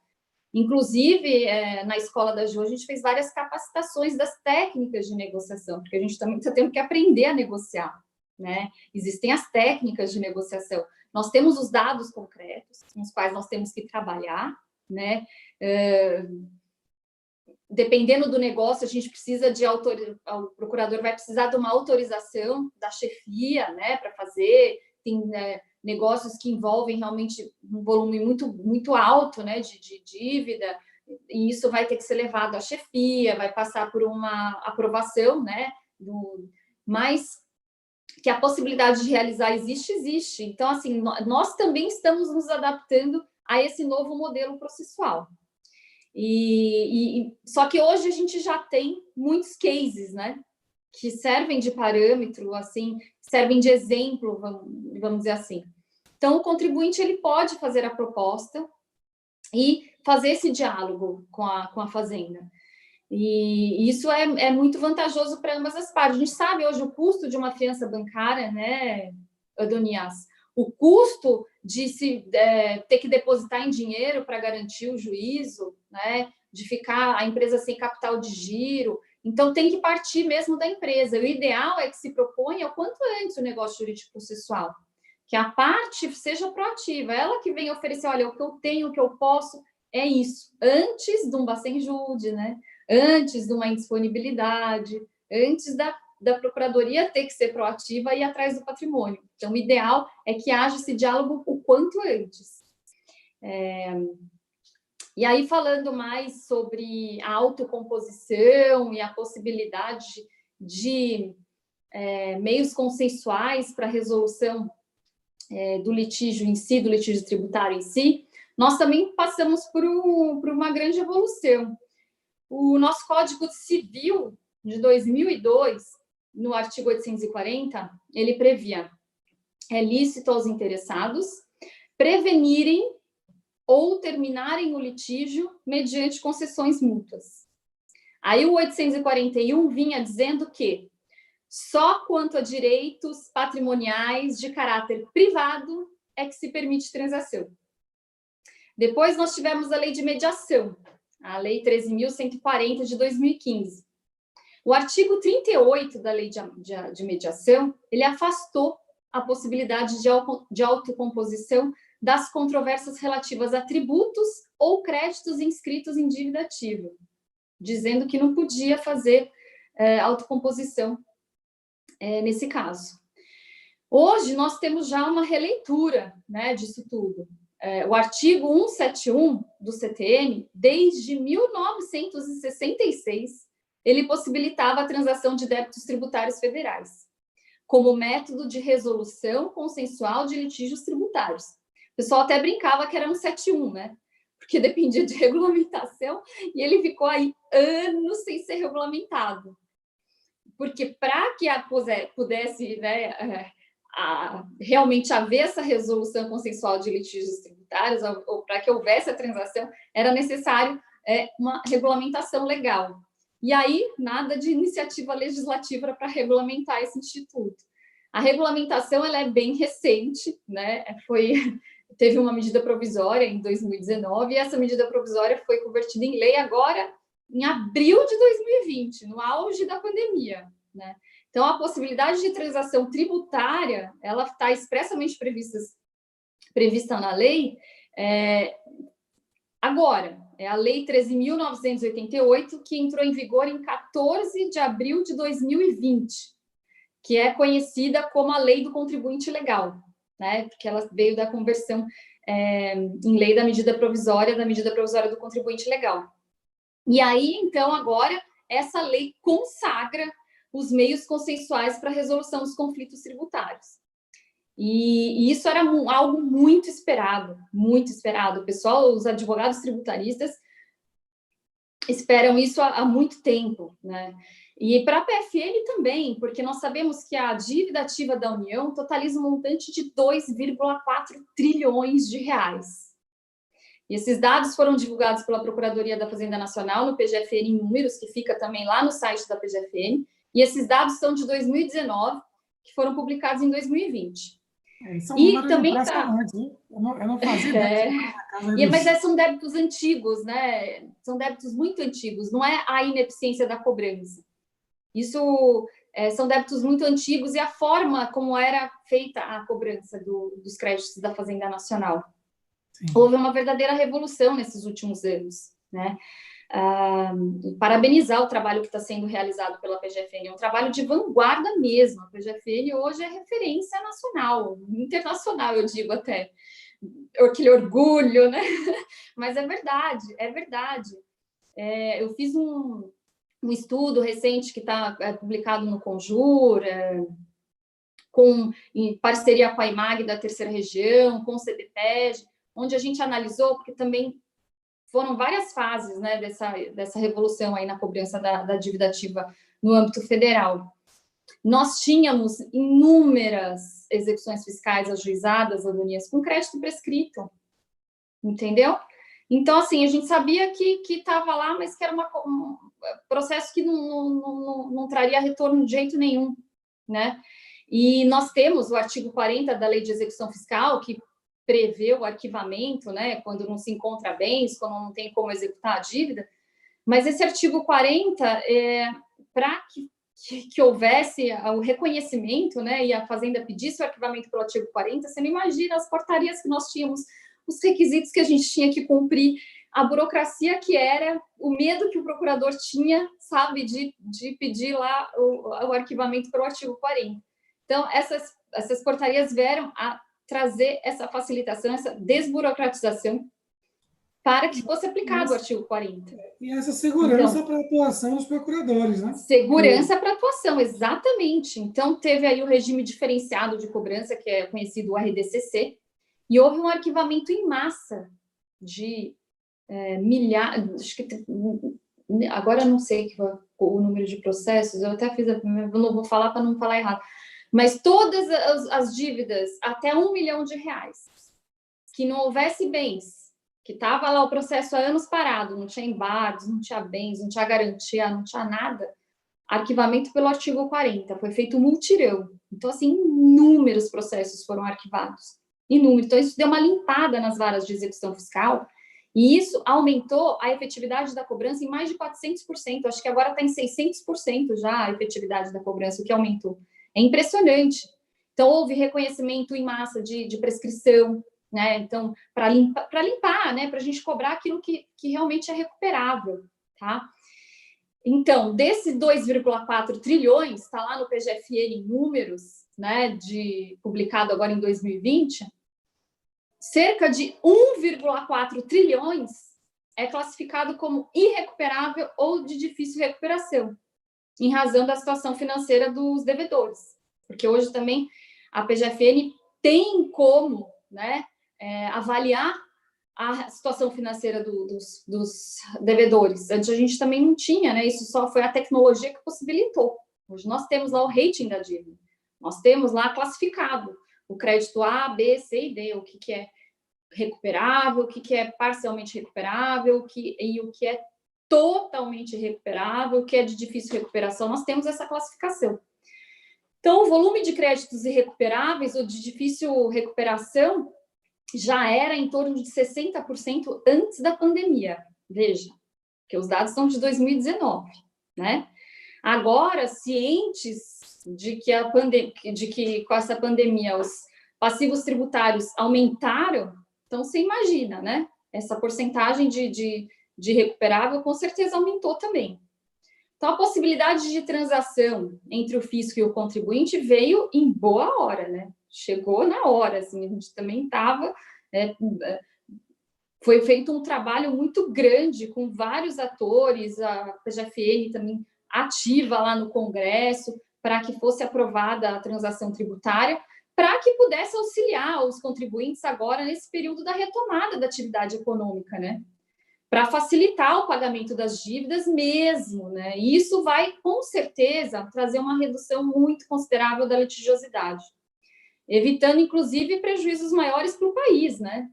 Inclusive, na escola da Jo, a gente fez várias capacitações das técnicas de negociação, porque a gente também está tendo que aprender a negociar, né? Existem as técnicas de negociação. Nós temos os dados concretos, com os quais nós temos que trabalhar, né? Dependendo do negócio, a gente precisa o procurador vai precisar de uma autorização da chefia, né, para fazer. Tem negócios que envolvem realmente um volume muito, muito alto, né, de dívida, e isso vai ter que ser levado à chefia, vai passar por uma aprovação, né, mas que a possibilidade de realizar existe. Então, assim, nós também estamos nos adaptando a esse novo modelo processual. Só que hoje a gente já tem muitos cases, né, que servem de parâmetro, assim, servem de exemplo, vamos dizer assim. Então, o contribuinte ele pode fazer a proposta e fazer esse diálogo com a fazenda. E isso é muito vantajoso para ambas as partes. A gente sabe hoje o custo de uma fiança bancária, né, Adonias? O custo de ter que depositar em dinheiro para garantir o juízo, né, de ficar a empresa sem capital de giro. Então, tem que partir mesmo da empresa. O ideal é que se proponha o quanto antes o negócio jurídico processual, que a parte seja proativa, ela que venha oferecer, olha, o que eu tenho, o que eu posso, é isso, antes de um bacen-jude, né? Antes de uma indisponibilidade, antes da Procuradoria ter que ser proativa e ir atrás do patrimônio. Então, o ideal é que haja esse diálogo o quanto antes. E aí, falando mais sobre a autocomposição e a possibilidade de meios consensuais para a resolução do litígio em si, do litígio tributário em si, nós também passamos por uma grande evolução. O nosso Código Civil de 2002, no artigo 840, ele previa: é lícito aos interessados prevenirem ou terminarem o litígio mediante concessões mútuas. Aí o 841 vinha dizendo que só quanto a direitos patrimoniais de caráter privado é que se permite transação. Depois nós tivemos a Lei de Mediação, a Lei 13.140 de 2015. O artigo 38 da Lei de Mediação, ele afastou a possibilidade de autocomposição das controvérsias relativas a tributos ou créditos inscritos em dívida ativa, dizendo que não podia fazer autocomposição nesse caso. Hoje, nós temos já uma releitura, né, disso tudo. O artigo 171 do CTN, desde 1966, ele possibilitava a transação de débitos tributários federais, como método de resolução consensual de litígios tributários. O pessoal até brincava que era 171, né? Porque dependia de regulamentação, e ele ficou aí anos sem ser regulamentado. Porque para que pudesse, né, realmente haver essa resolução consensual de litígios tributários, ou para que houvesse a transação, era necessário uma regulamentação legal. E aí, nada de iniciativa legislativa para regulamentar esse instituto. A regulamentação ela é bem recente, né? Teve uma medida provisória em 2019, e essa medida provisória foi convertida em lei agora, em abril de 2020, no auge da pandemia, né? Então, a possibilidade de transação tributária, ela está expressamente prevista na lei agora. É a Lei 13.988, que entrou em vigor em 14 de abril de 2020, que é conhecida como a Lei do Contribuinte Legal, né? Porque ela veio da conversão em lei da medida provisória do contribuinte legal. E aí, então, agora, essa lei consagra os meios consensuais para a resolução dos conflitos tributários. E isso era algo muito esperado, muito esperado. O pessoal, os advogados tributaristas, esperam isso há muito tempo, né? E para a PFN também, porque nós sabemos que a dívida ativa da União totaliza um montante de 2,4 trilhões de reais. E esses dados foram divulgados pela Procuradoria da Fazenda Nacional, no PGFN em números, que fica também lá no site da PGFN, e esses dados são de 2019, que foram publicados em 2020. São números impressionantes, viu? Eu não fazia ideia. Mas são débitos antigos, né? São débitos muito antigos, não é a ineficiência da cobrança. Isso são débitos muito antigos e a forma como era feita a cobrança dos créditos da Fazenda Nacional. Sim. Houve uma verdadeira revolução nesses últimos anos, né? Parabenizar o trabalho que está sendo realizado pela PGFN, é um trabalho de vanguarda mesmo. A PGFN hoje é referência nacional, internacional, eu digo até. Aquele orgulho, né? Mas é verdade, é verdade. Eu fiz um estudo recente que está publicado no Conjur, em parceria com a IMAG da Terceira Região, com o CBPEG, onde a gente analisou, porque também foram várias fases, né, dessa revolução aí na cobrança da dívida ativa no âmbito federal. Nós tínhamos inúmeras execuções fiscais ajuizadas, Adonias, com crédito prescrito, entendeu? Então, assim, a gente sabia que estava lá, mas que era um processo que não traria retorno de jeito nenhum, né? E nós temos o artigo 40 da Lei de Execução Fiscal, que prevê o arquivamento, né, quando não se encontra bens, quando não tem como executar a dívida, mas esse artigo 40, para que houvesse o reconhecimento, né, e a Fazenda pedisse o arquivamento pelo artigo 40, você não imagina as portarias que nós tínhamos, os requisitos que a gente tinha que cumprir, a burocracia que era, o medo que o procurador tinha, sabe, de pedir lá o arquivamento pelo artigo 40. Então, essas portarias vieram a trazer essa facilitação, essa desburocratização para que fosse aplicado o artigo 40. E essa segurança para a atuação dos procuradores, né? Segurança para a atuação, exatamente. Então, teve aí o regime diferenciado de cobrança, que é conhecido o RDCC, e houve um arquivamento em massa de milhares, acho que agora eu não sei o número de processos, eu até fiz, eu não vou falar para não falar errado, mas todas as dívidas até R$1 milhão, que não houvesse bens, que estava lá o processo há anos parado, não tinha embargos, não tinha bens, não tinha garantia, não tinha nada, arquivamento pelo artigo 40, foi feito um multirão. Então, assim, inúmeros processos foram arquivados, inúmeros. Então, isso deu uma limpada nas varas de execução fiscal, e isso aumentou a efetividade da cobrança em mais de 400%, acho que agora está em 600% já a efetividade da cobrança, o que aumentou. É impressionante. Então, houve reconhecimento em massa de prescrição, né? Então, para limpar, né? Para a gente cobrar aquilo que realmente é recuperável, tá? Então, desses 2,4 trilhões, está lá no PGFN em números, né? Publicado agora em 2020, cerca de 1,4 trilhões é classificado como irrecuperável ou de difícil recuperação, em razão da situação financeira dos devedores. Porque hoje também a PGFN tem como, né, avaliar a situação financeira dos devedores. Antes a gente também não tinha, né? Isso só foi a tecnologia que possibilitou. Hoje nós temos lá o rating da dívida. Nós temos lá classificado o crédito A, B, C e D, o que é recuperável, o que é parcialmente recuperável, e o que é totalmente recuperável, que é de difícil recuperação, nós temos essa classificação. Então, o volume de créditos irrecuperáveis ou de difícil recuperação já era em torno de 60% antes da pandemia. Veja, que os dados são de 2019, né? Agora, cientes de que com essa pandemia os passivos tributários aumentaram, então você imagina, né? Essa porcentagem de recuperável com certeza aumentou também. Então, a possibilidade de transação entre o fisco e o contribuinte veio em boa hora, né? Chegou na hora, assim, a gente também estava... foi feito um trabalho muito grande com vários atores, a PGFN também ativa lá no Congresso, para que fosse aprovada a transação tributária, para que pudesse auxiliar os contribuintes agora nesse período da retomada da atividade econômica, né? para facilitar o pagamento das dívidas mesmo, né? E isso vai, com certeza, trazer uma redução muito considerável da litigiosidade, evitando, inclusive, prejuízos maiores para o país, né?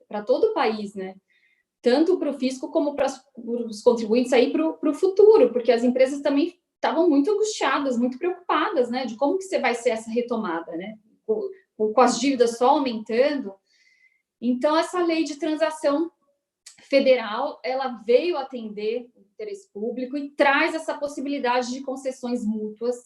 Para todo o país, né? Tanto para o fisco como para os contribuintes aí para o futuro, porque as empresas também estavam muito angustiadas, muito preocupadas, né? De como que você vai ser essa retomada, né? Com as dívidas só aumentando. Então, essa lei de transação federal, ela veio atender o interesse público e traz essa possibilidade de concessões mútuas,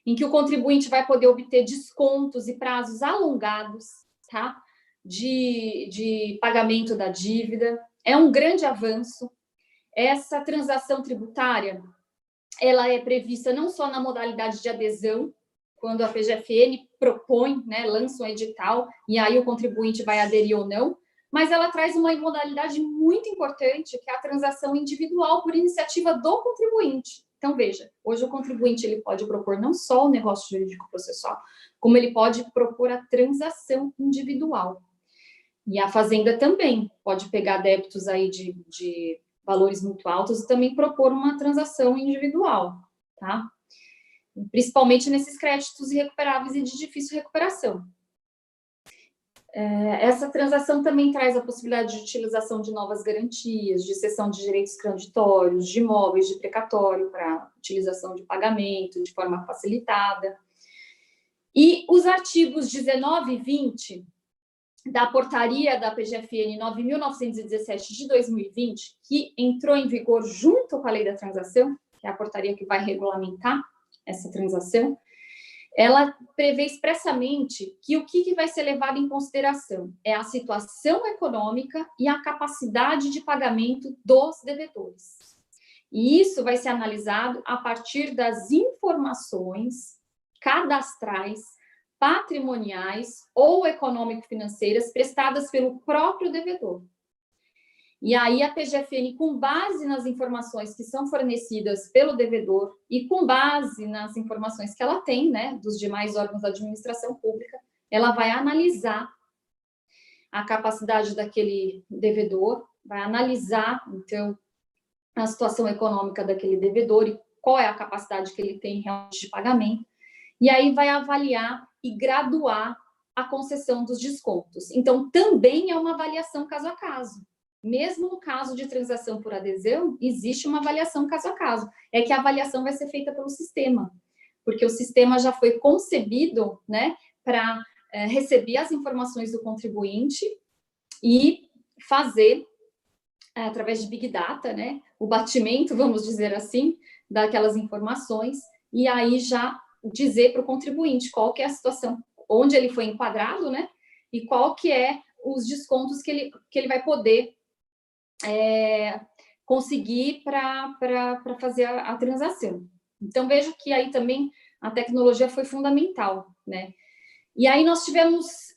em que o contribuinte vai poder obter descontos e prazos alongados, tá? De pagamento da dívida. É um grande avanço. Essa transação tributária, ela é prevista não só na modalidade de adesão, quando a PGFN propõe, né, lança um edital, e aí o contribuinte vai aderir ou não, mas ela traz uma modalidade muito importante, que é a transação individual por iniciativa do contribuinte. Então, veja, hoje o contribuinte ele pode propor não só o negócio jurídico processual, como ele pode propor a transação individual. E a Fazenda também pode pegar débitos aí de valores muito altos e também propor uma transação individual, tá? Principalmente nesses créditos irrecuperáveis e de difícil recuperação. Essa transação também traz a possibilidade de utilização de novas garantias, de cessão de direitos creditórios, de imóveis de precatório para utilização de pagamento de forma facilitada. E os artigos 19 e 20 da portaria da PGFN 9.917 de 2020, que entrou em vigor junto com a lei da transação, que é a portaria que vai regulamentar essa transação, ela prevê expressamente que o que vai ser levado em consideração é a situação econômica e a capacidade de pagamento dos devedores. E isso vai ser analisado a partir das informações cadastrais, patrimoniais ou econômico-financeiras prestadas pelo próprio devedor. E aí a PGFN, com base nas informações que são fornecidas pelo devedor e com base nas informações que ela tem, né, dos demais órgãos da administração pública, ela vai analisar a capacidade daquele devedor, vai analisar, então, a situação econômica daquele devedor e qual é a capacidade que ele tem realmente de pagamento, e aí vai avaliar e graduar a concessão dos descontos. Então, também é uma avaliação caso a caso. Mesmo no caso de transação por adesão, existe uma avaliação caso a caso. É que a avaliação vai ser feita pelo sistema, porque o sistema já foi concebido, né, para receber as informações do contribuinte e fazer, através de Big Data, né, o batimento, vamos dizer assim, daquelas informações, e aí já dizer para o contribuinte qual que é a situação, onde ele foi enquadrado, né, e qual que é os descontos que ele vai poder conseguir para fazer a transação. Então, vejo que aí também a tecnologia foi fundamental, né? E aí nós tivemos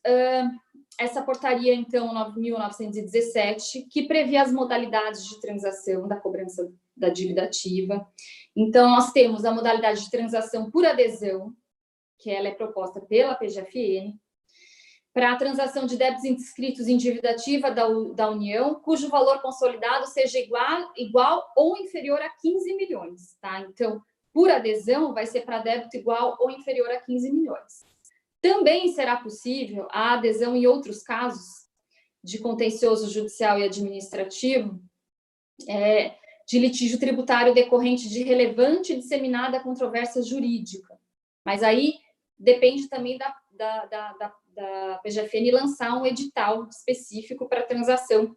essa portaria, então, 9.917, que previa as modalidades de transação da cobrança da dívida ativa. Então, nós temos a modalidade de transação por adesão, que ela é proposta pela PGFN, para a transação de débitos inscritos em dívida ativa da União, cujo valor consolidado seja igual ou inferior a 15 milhões, tá? Então, por adesão, vai ser para débito igual ou inferior a 15 milhões. Também será possível a adesão em outros casos de contencioso judicial e administrativo, de litígio tributário decorrente de relevante e disseminada controvérsia jurídica. Mas aí depende também da PGFN lançar um edital específico para a transação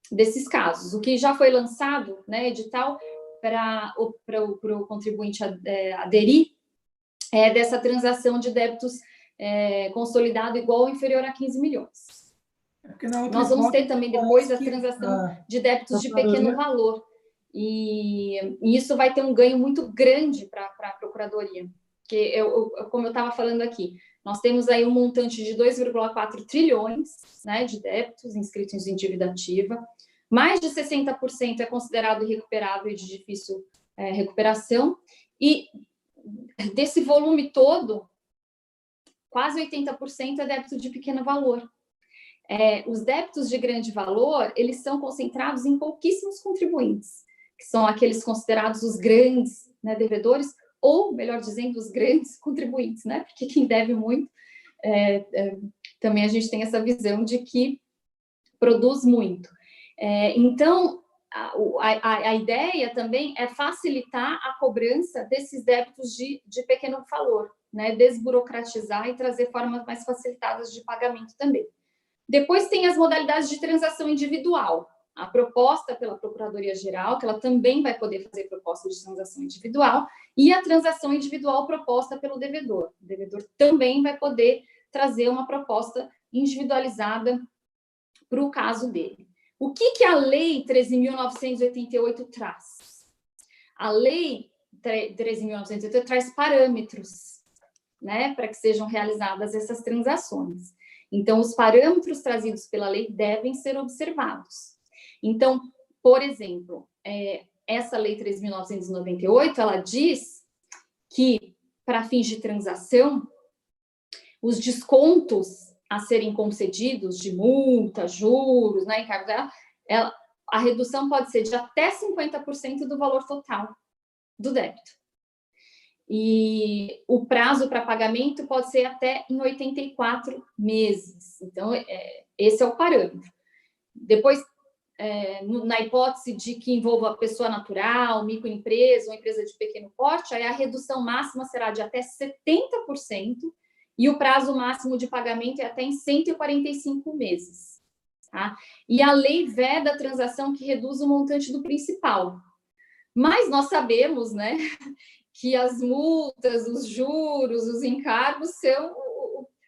desses casos. O que já foi lançado, né, edital para o contribuinte aderir, é dessa transação de débitos consolidado igual ou inferior a 15 milhões. Nós vamos ter também depois a transação de débitos de pequeno valor. E isso vai ter um ganho muito grande para a Procuradoria. Porque, como eu estava falando aqui, nós temos aí um montante de 2,4 trilhões, né, de débitos inscritos em dívida ativa. Mais de 60% é considerado irrecuperável e de difícil recuperação. E desse volume todo, quase 80% é débito de pequeno valor. os débitos de grande valor, eles são concentrados em pouquíssimos contribuintes, que são aqueles considerados os grandes, né, devedores, ou, melhor dizendo, os grandes contribuintes, né? Porque quem deve muito, também a gente tem essa visão de que produz muito. Então, a ideia também é facilitar a cobrança desses débitos de pequeno valor, né? Desburocratizar e trazer formas mais facilitadas de pagamento também. Depois tem as modalidades de transação individual. A proposta pela Procuradoria-Geral, que ela também vai poder fazer proposta de transação individual, e a transação individual proposta pelo devedor. O devedor também vai poder trazer uma proposta individualizada para o caso dele. O que a Lei 13.988 traz? A Lei 13.988 traz parâmetros, né, para que sejam realizadas essas transações. Então, os parâmetros trazidos pela lei devem ser observados. Então, por exemplo, essa Lei 3.998, ela diz que, para fins de transação, os descontos a serem concedidos de multa, juros, né, encargo dela, a redução pode ser de até 50% do valor total do débito. E o prazo para pagamento pode ser até em 84 meses. Então, esse é o parâmetro. Depois, na hipótese de que envolva pessoa natural, microempresa ou empresa de pequeno porte, aí a redução máxima será de até 70% e o prazo máximo de pagamento é até em 145 meses. Tá? E a lei veda a transação que reduz o montante do principal. Mas nós sabemos, né, que as multas, os juros, os encargos são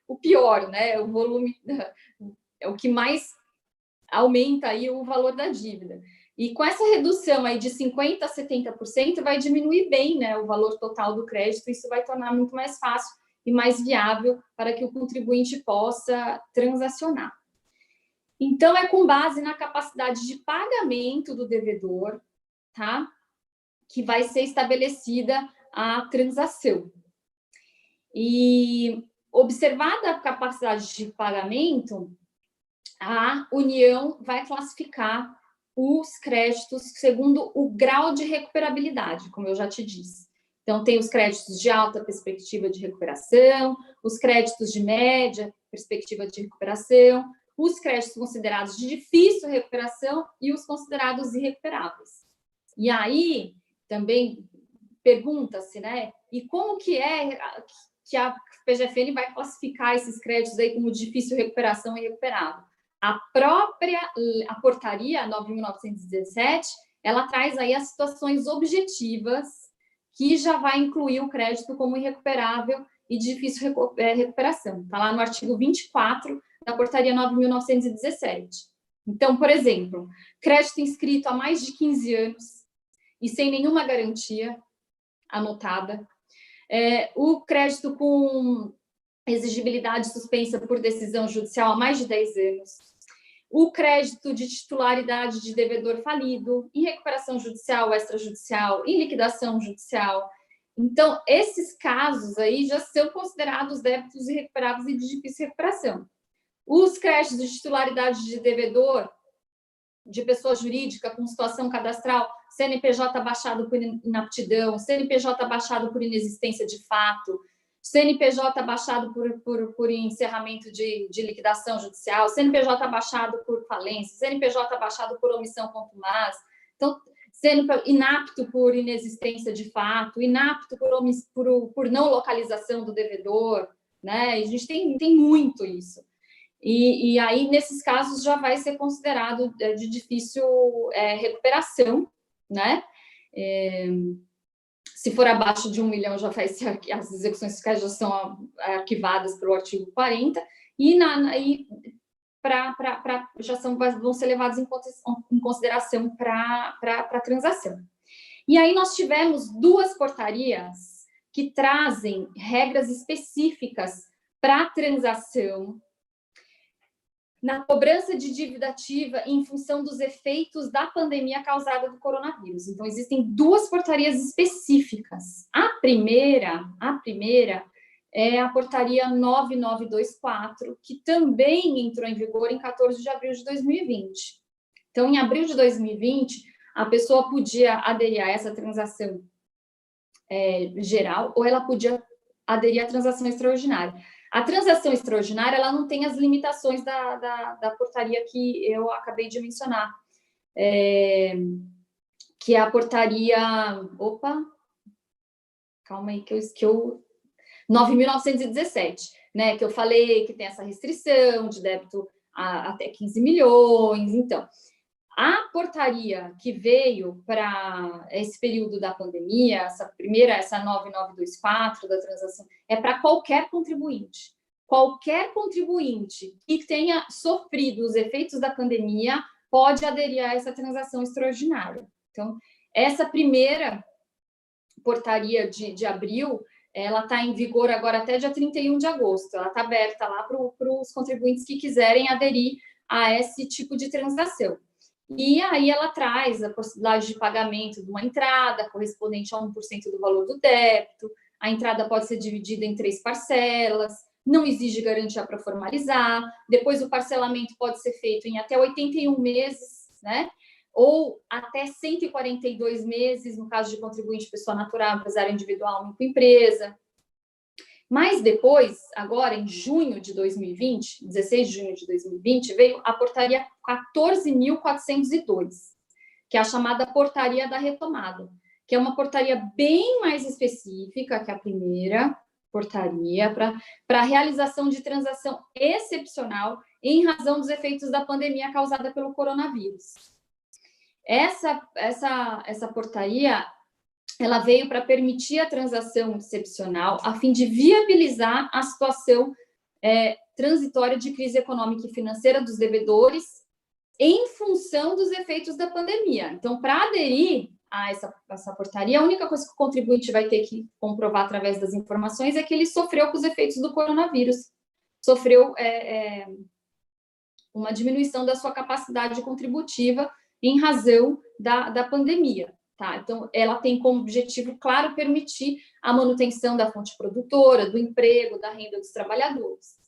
o pior, né? O volume é o que mais aumenta aí o valor da dívida. E com essa redução aí de 50% a 70%, vai diminuir bem, né, o valor total do crédito, isso vai tornar muito mais fácil e mais viável para que o contribuinte possa transacionar. Então, é com base na capacidade de pagamento do devedor, tá? Que vai ser estabelecida a transação. E, observada a capacidade de pagamento, a União vai classificar os créditos segundo o grau de recuperabilidade, como eu já te disse. Então, tem os créditos de alta perspectiva de recuperação, os créditos de média perspectiva de recuperação, os créditos considerados de difícil recuperação e os considerados irrecuperáveis. E aí, também pergunta-se, né? E como que a PGFN vai classificar esses créditos aí como difícil recuperação e recuperável? A portaria 9.917, ela traz aí as situações objetivas que já vai incluir o crédito como irrecuperável e de difícil recuperação. Está lá no artigo 24 da portaria 9.917. Então, por exemplo, crédito inscrito há mais de 15 anos e sem nenhuma garantia anotada, o crédito com exigibilidade suspensa por decisão judicial há mais de 10 anos, o crédito de titularidade de devedor falido, em recuperação judicial, extrajudicial, em liquidação judicial. Então, esses casos aí já são considerados débitos irrecuperáveis e de difícil recuperação. Os créditos de titularidade de devedor, de pessoa jurídica com situação cadastral, CNPJ baixado por inaptidão, CNPJ baixado por inexistência de fato, CNPJ baixado por encerramento de liquidação judicial, CNPJ baixado por falência, CNPJ baixado por omissão contumaz, então, inapto por inexistência de fato, inapto por não localização do devedor, né? A gente tem muito isso. E aí, nesses casos, já vai ser considerado de difícil recuperação, né? Se for abaixo de 1 milhão, já vai ser, as execuções fiscais já são arquivadas pelo artigo 40, vão ser levados em consideração para a transação. E aí nós tivemos 2 portarias que trazem regras específicas para a transação na cobrança de dívida ativa em função dos efeitos da pandemia causada do coronavírus. Então, existem 2 portarias específicas. A primeira é a portaria 9924, que também entrou em vigor em 14 de abril de 2020. Então, em abril de 2020, a pessoa podia aderir a essa transação geral, ou ela podia aderir à transação extraordinária. A transação extraordinária, ela não tem as limitações da portaria que eu acabei de mencionar, que é a portaria... Opa! Calma aí, que eu 9.917, né? Que eu falei que tem essa restrição de débito até 15 milhões. Então, a portaria que veio para esse período da pandemia, essa 9924 da transação, é para qualquer contribuinte. Qualquer contribuinte que tenha sofrido os efeitos da pandemia pode aderir a essa transação extraordinária. Então, essa primeira portaria de abril, ela está em vigor agora até dia 31 de agosto. Ela está aberta lá para os contribuintes que quiserem aderir a esse tipo de transação. E aí ela traz a possibilidade de pagamento de uma entrada correspondente a 1% do valor do débito. A entrada pode ser dividida em 3 parcelas, não exige garantia para formalizar. Depois o parcelamento pode ser feito em até 81 meses, né? Ou até 142 meses, no caso de contribuinte pessoa natural, empresário individual, microempresa. Mas depois, agora em junho de 2020, 16 de junho de 2020, veio a portaria 14.402, que é a chamada portaria da retomada, que é uma portaria bem mais específica que a primeira portaria para a realização de transação excepcional em razão dos efeitos da pandemia causada pelo coronavírus. Essa portaria, ela veio para permitir a transação excepcional a fim de viabilizar a situação transitória de crise econômica e financeira dos devedores em função dos efeitos da pandemia. Então, para aderir a essa portaria, a única coisa que o contribuinte vai ter que comprovar através das informações é que ele sofreu com os efeitos do coronavírus, sofreu uma diminuição da sua capacidade contributiva em razão da pandemia. Tá? Então, ela tem como objetivo, claro, permitir a manutenção da fonte produtora, do emprego, da renda dos trabalhadores.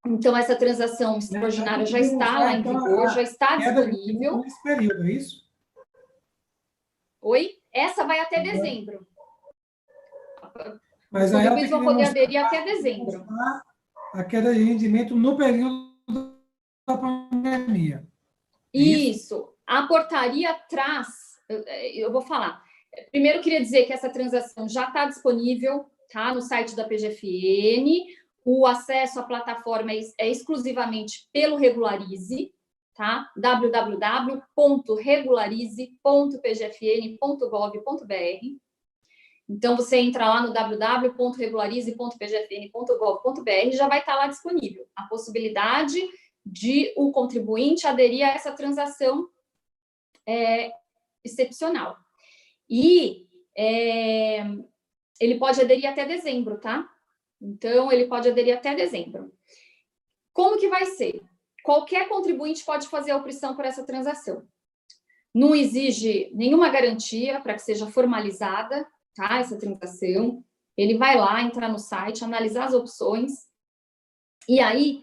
Então, essa transação extraordinária já está lá em vigor, já está disponível. Nesse período, é isso? Oi? Essa vai até dezembro. Mas os contribuintes vão poder aderir até dezembro. A queda de rendimento no período da pandemia. Isso. A portaria traz, eu vou falar. Primeiro, eu queria dizer que essa transação já está disponível, tá, no site da PGFN. O acesso à plataforma é exclusivamente pelo Regularize, tá? www.regularize.pgfn.gov.br. Então, você entra lá no www.regularize.pgfn.gov.br e já vai estar lá disponível a possibilidade de o contribuinte aderir a essa transação excepcional. E ele pode aderir até dezembro, tá? Então, ele pode aderir até dezembro. Como que vai ser? Qualquer contribuinte pode fazer a opção por essa transação. Não exige nenhuma garantia para que seja formalizada, tá, essa transação. Ele vai lá, entrar no site, analisar as opções. E aí,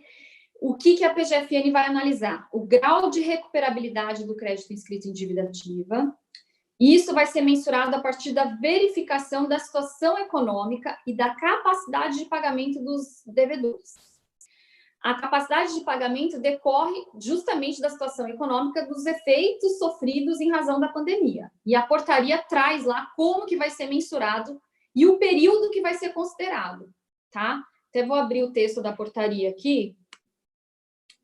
o que a PGFN vai analisar? O grau de recuperabilidade do crédito inscrito em dívida ativa. Isso vai ser mensurado a partir da verificação da situação econômica e da capacidade de pagamento dos devedores. A capacidade de pagamento decorre justamente da situação econômica dos efeitos sofridos em razão da pandemia. E a portaria traz lá como que vai ser mensurado e o período que vai ser considerado, tá? Até vou abrir o texto da portaria aqui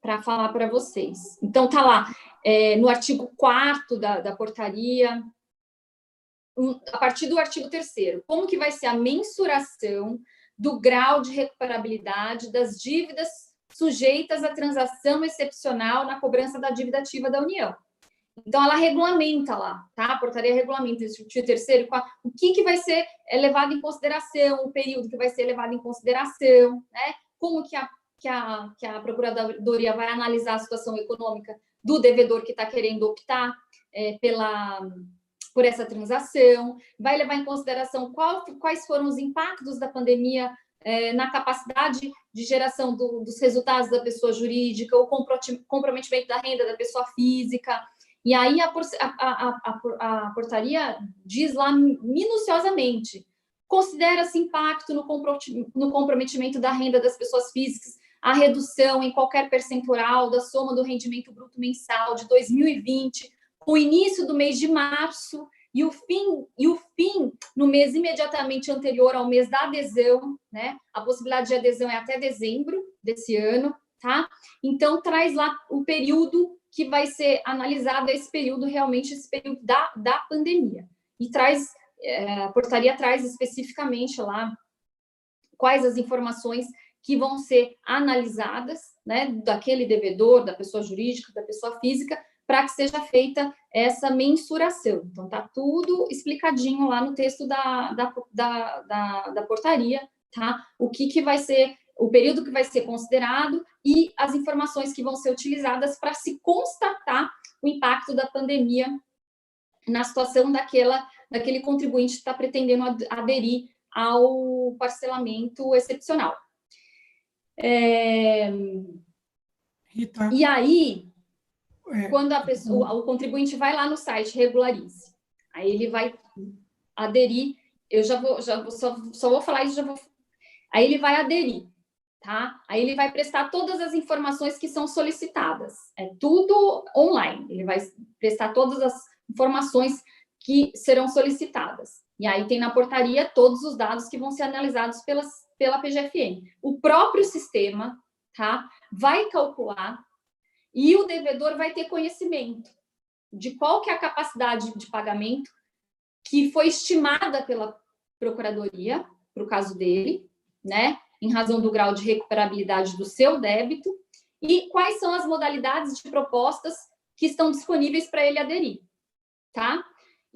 para falar para vocês. Então, tá lá, no artigo 4º da portaria, a partir do artigo 3º, como que vai ser a mensuração do grau de recuperabilidade das dívidas sujeitas à transação excepcional na cobrança da dívida ativa da União. Então, ela regulamenta lá, tá? A portaria regulamenta esse artigo 3º, o que vai ser levado em consideração, o período que vai ser levado em consideração, né? Como que a Procuradoria vai analisar a situação econômica do devedor que está querendo optar por essa transação, vai levar em consideração quais foram os impactos da pandemia na capacidade de geração dos resultados da pessoa jurídica, o comprometimento da renda da pessoa física. E aí a portaria diz lá minuciosamente, considera-se impacto no comprometimento da renda das pessoas físicas, a redução em qualquer percentual da soma do rendimento bruto mensal de 2020, o início do mês de março e o fim no mês imediatamente anterior ao mês da adesão, né? A possibilidade de adesão é até dezembro desse ano, tá? Então, traz lá o período que vai ser analisado, esse período da pandemia. E a portaria traz especificamente lá quais as informações que vão ser analisadas, né, daquele devedor, da pessoa jurídica, da pessoa física, para que seja feita essa mensuração. Então, está tudo explicadinho lá no texto da portaria, tá? O que vai ser, o período que vai ser considerado e as informações que vão ser utilizadas para se constatar o impacto da pandemia na situação daquele contribuinte que está pretendendo aderir ao parcelamento excepcional. Rita, e aí, quando o contribuinte vai lá no site Regularize, aí ele vai aderir, só vou falar isso, aí ele vai aderir, tá? Aí ele vai prestar todas as informações que são solicitadas, é tudo online, ele vai prestar todas as informações que serão solicitadas. E aí tem na portaria todos os dados que vão ser analisados pela PGFN. O próprio sistema, tá, vai calcular e o devedor vai ter conhecimento de qual que é a capacidade de pagamento que foi estimada pela Procuradoria, para o caso dele, né, em razão do grau de recuperabilidade do seu débito, e quais são as modalidades de propostas que estão disponíveis para ele aderir, tá?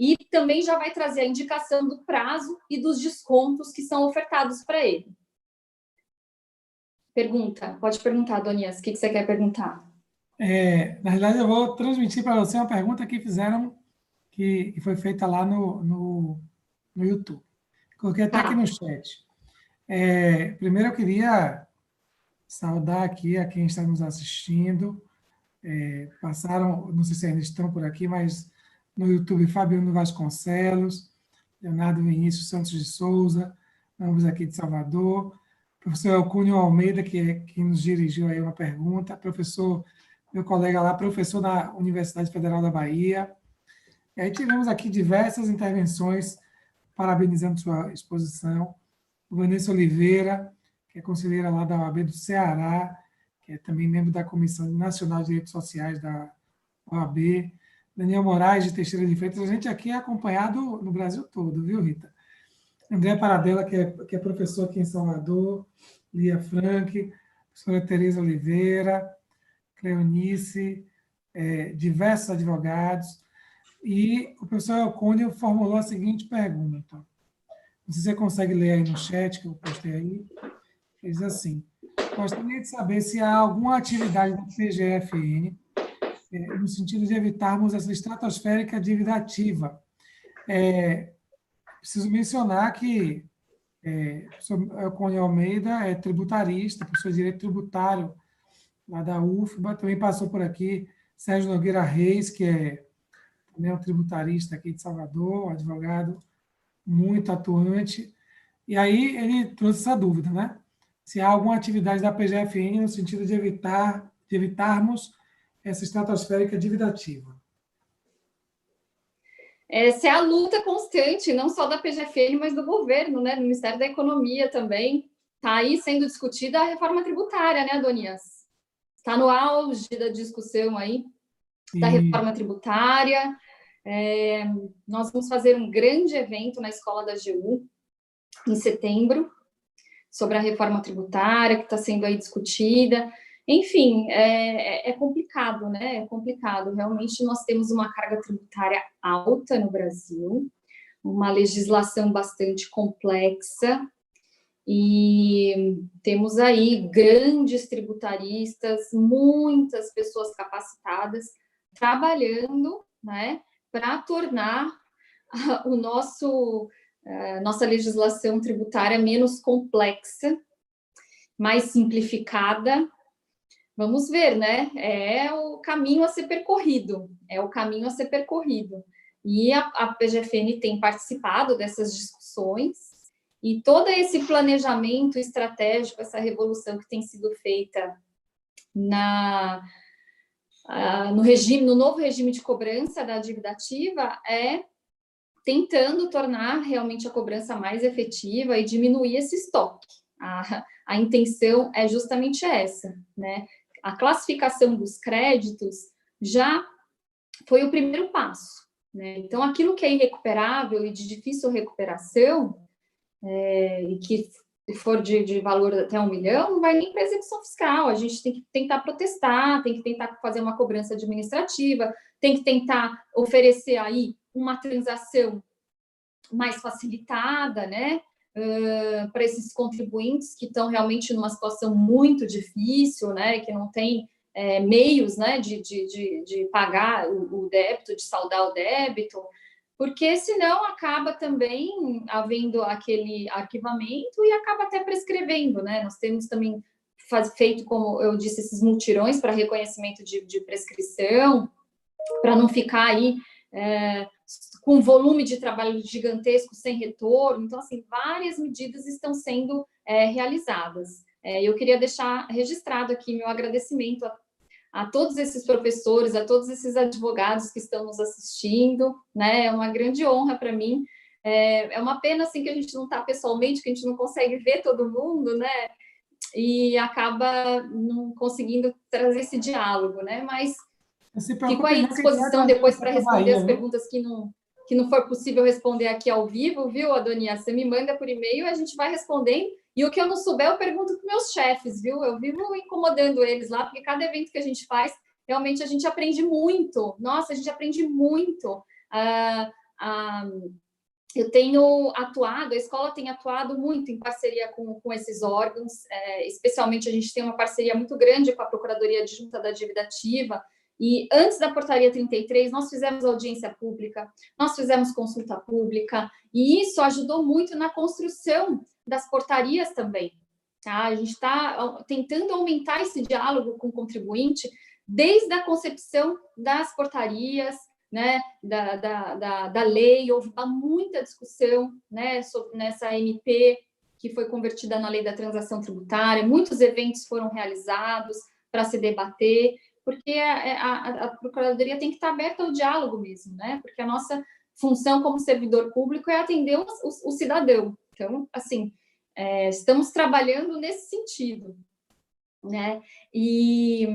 E também já vai trazer a indicação do prazo e dos descontos que são ofertados para ele. Pode perguntar, Donias, o que você quer perguntar? Na realidade, eu vou transmitir para você uma pergunta que fizeram, que foi feita lá no YouTube. Coloquei até aqui no chat. Primeiro, eu queria saudar aqui a quem está nos assistindo. Passaram, não sei se ainda estão por aqui, mas no YouTube, Fabiano Vasconcelos, Leonardo Vinícius Santos de Souza, ambos aqui de Salvador, professor Elcúnio Almeida, que nos dirigiu aí uma pergunta, meu colega lá, professor da Universidade Federal da Bahia. E aí tivemos aqui diversas intervenções, parabenizando sua exposição. O Vanessa Oliveira, que é conselheira lá da OAB do Ceará, que é também membro da Comissão Nacional de Direitos Sociais da OAB. Daniel Moraes, de Teixeira de Freitas. A gente aqui é acompanhado no Brasil todo, viu, Rita? André Paradela, que é professor aqui em Salvador. Lia Frank, professora Tereza Oliveira, Cleonice, diversos advogados. E o professor Elcônio formulou a seguinte pergunta. Não sei se você consegue ler aí no chat, que eu postei aí. Ele diz assim: gostaria de saber se há alguma atividade da PGFN no sentido de evitarmos essa estratosférica dívida ativa. Preciso mencionar que o professor Elcônio Almeida é tributarista, professor de Direito Tributário lá da UFBA, também passou por aqui Sérgio Nogueira Reis, que é também um tributarista aqui de Salvador, um advogado muito atuante. E aí ele trouxe essa dúvida, né? Se há alguma atividade da PGFN no sentido de evitarmos essa estratosférica dívida ativa. Essa é a luta constante, não só da PGFN, mas do governo, né? Do Ministério da Economia também. Está aí sendo discutida a reforma tributária, né, Adonias? Está no auge da discussão aí da reforma tributária. Nós vamos fazer um grande evento na Escola da AGU, em setembro, sobre a reforma tributária, que está sendo aí discutida. Enfim, é complicado, né? É complicado. Realmente, nós temos uma carga tributária alta no Brasil, uma legislação bastante complexa, e temos aí grandes tributaristas, muitas pessoas capacitadas, trabalhando, né, para tornar nossa legislação tributária menos complexa, mais simplificada. Vamos ver, né? É o caminho a ser percorrido, E a PGFN tem participado dessas discussões, e todo esse planejamento estratégico, essa revolução que tem sido feita no novo regime de cobrança da dívida ativa é tentando tornar realmente a cobrança mais efetiva e diminuir esse estoque. A intenção é justamente essa, né? A classificação dos créditos já foi o primeiro passo, né? Então, aquilo que é irrecuperável e de difícil recuperação, e que for de valor até 1 milhão, não vai nem para execução fiscal. A gente tem que tentar protestar, tem que tentar fazer uma cobrança administrativa, tem que tentar oferecer aí uma transação mais facilitada, né? Para esses contribuintes que estão realmente numa situação muito difícil, né? Que não tem meios, né? De pagar o débito, de saldar o débito, porque senão acaba também havendo aquele arquivamento e acaba até prescrevendo, né? Nós temos também feito, como eu disse, esses multirões para reconhecimento de prescrição, para não ficar aí com volume de trabalho gigantesco sem retorno. Então, assim, várias medidas estão sendo realizadas. Eu queria deixar registrado aqui meu agradecimento a todos esses professores, a todos esses advogados que estão nos assistindo, né? É uma grande honra para mim. É uma pena, assim, que a gente não está pessoalmente, que a gente não consegue ver todo mundo, né? E acaba não conseguindo trazer esse diálogo, né? Mas fico aí à disposição depois para responder as perguntas que não for possível responder aqui ao vivo, viu, Adonias? Você me manda por e-mail, a gente vai respondendo. E o que eu não souber, eu pergunto para meus chefes, viu? Eu vivo incomodando eles lá, porque cada evento que a gente faz, realmente a gente aprende muito. Nossa, a gente aprende muito. Eu tenho atuado, a escola tem atuado muito em parceria com esses órgãos, especialmente a gente tem uma parceria muito grande com a Procuradoria Adjunta da Dívida Ativa, e antes da portaria 33, nós fizemos audiência pública, nós fizemos consulta pública, e isso ajudou muito na construção das portarias também. Tá? A gente está tentando aumentar esse diálogo com o contribuinte desde a concepção das portarias, né, da lei. Houve muita discussão, né, nessa MP, que foi convertida na lei da transação tributária, muitos eventos foram realizados para se debater, porque a Procuradoria tem que estar aberta ao diálogo mesmo, né, porque a nossa função como servidor público é atender o cidadão. Então, assim, estamos trabalhando nesse sentido, né, e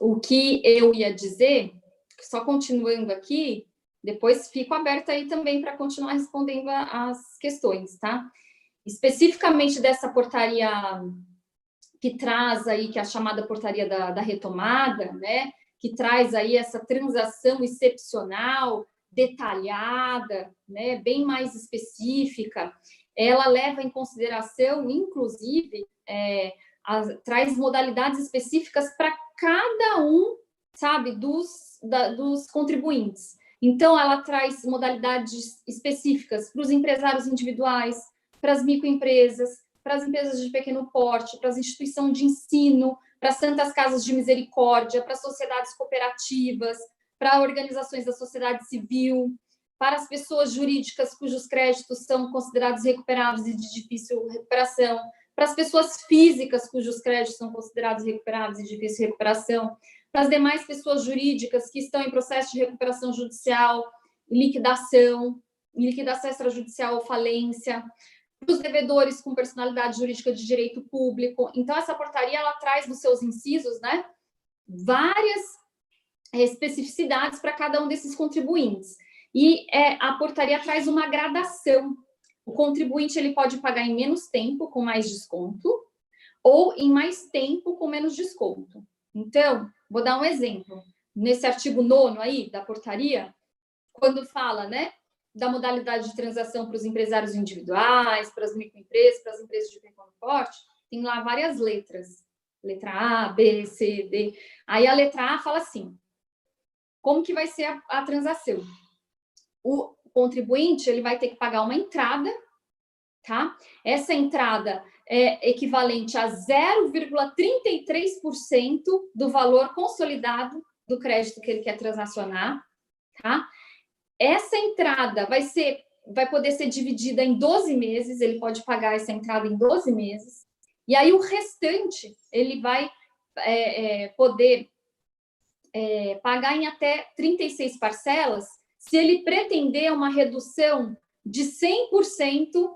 o que eu ia dizer, só continuando aqui, depois fico aberta aí também para continuar respondendo as questões, tá? Especificamente dessa portaria que traz aí, que é a chamada portaria da retomada, né? Que traz aí essa transação excepcional, detalhada, né? Bem mais específica. Ela leva em consideração, inclusive, traz modalidades específicas para cada um, sabe, dos contribuintes. Então, ela traz modalidades específicas para os empresários individuais, para as microempresas, para as empresas de pequeno porte, para as instituições de ensino, para as santas casas de misericórdia, para as sociedades cooperativas, para organizações da sociedade civil, para as pessoas jurídicas cujos créditos são considerados recuperáveis e de difícil recuperação, para as pessoas físicas cujos créditos são considerados recuperáveis e de difícil recuperação, para as demais pessoas jurídicas que estão em processo de recuperação judicial, liquidação extrajudicial ou falência, para os devedores com personalidade jurídica de direito público. Então, essa portaria, ela traz nos seus incisos, né, várias especificidades para cada um desses contribuintes. E a portaria traz uma gradação. O contribuinte ele pode pagar em menos tempo, com mais desconto, ou em mais tempo, com menos desconto. Então, vou dar um exemplo. Nesse artigo 9º aí, da portaria, quando fala, né, da modalidade de transação para os empresários individuais, para as microempresas, para as empresas de pequeno porte, tem lá várias letras. Letra A, B, C, D. Aí a letra A fala assim, como que vai ser a transação? o contribuinte ele vai ter que pagar uma entrada, tá? Essa entrada é equivalente a 0,33% do valor consolidado do crédito que ele quer transacionar, tá? Essa entrada vai poder ser dividida em 12 meses, ele pode pagar essa entrada em 12 meses, e aí o restante ele vai poder pagar em até 36 parcelas, se ele pretender uma redução de 100%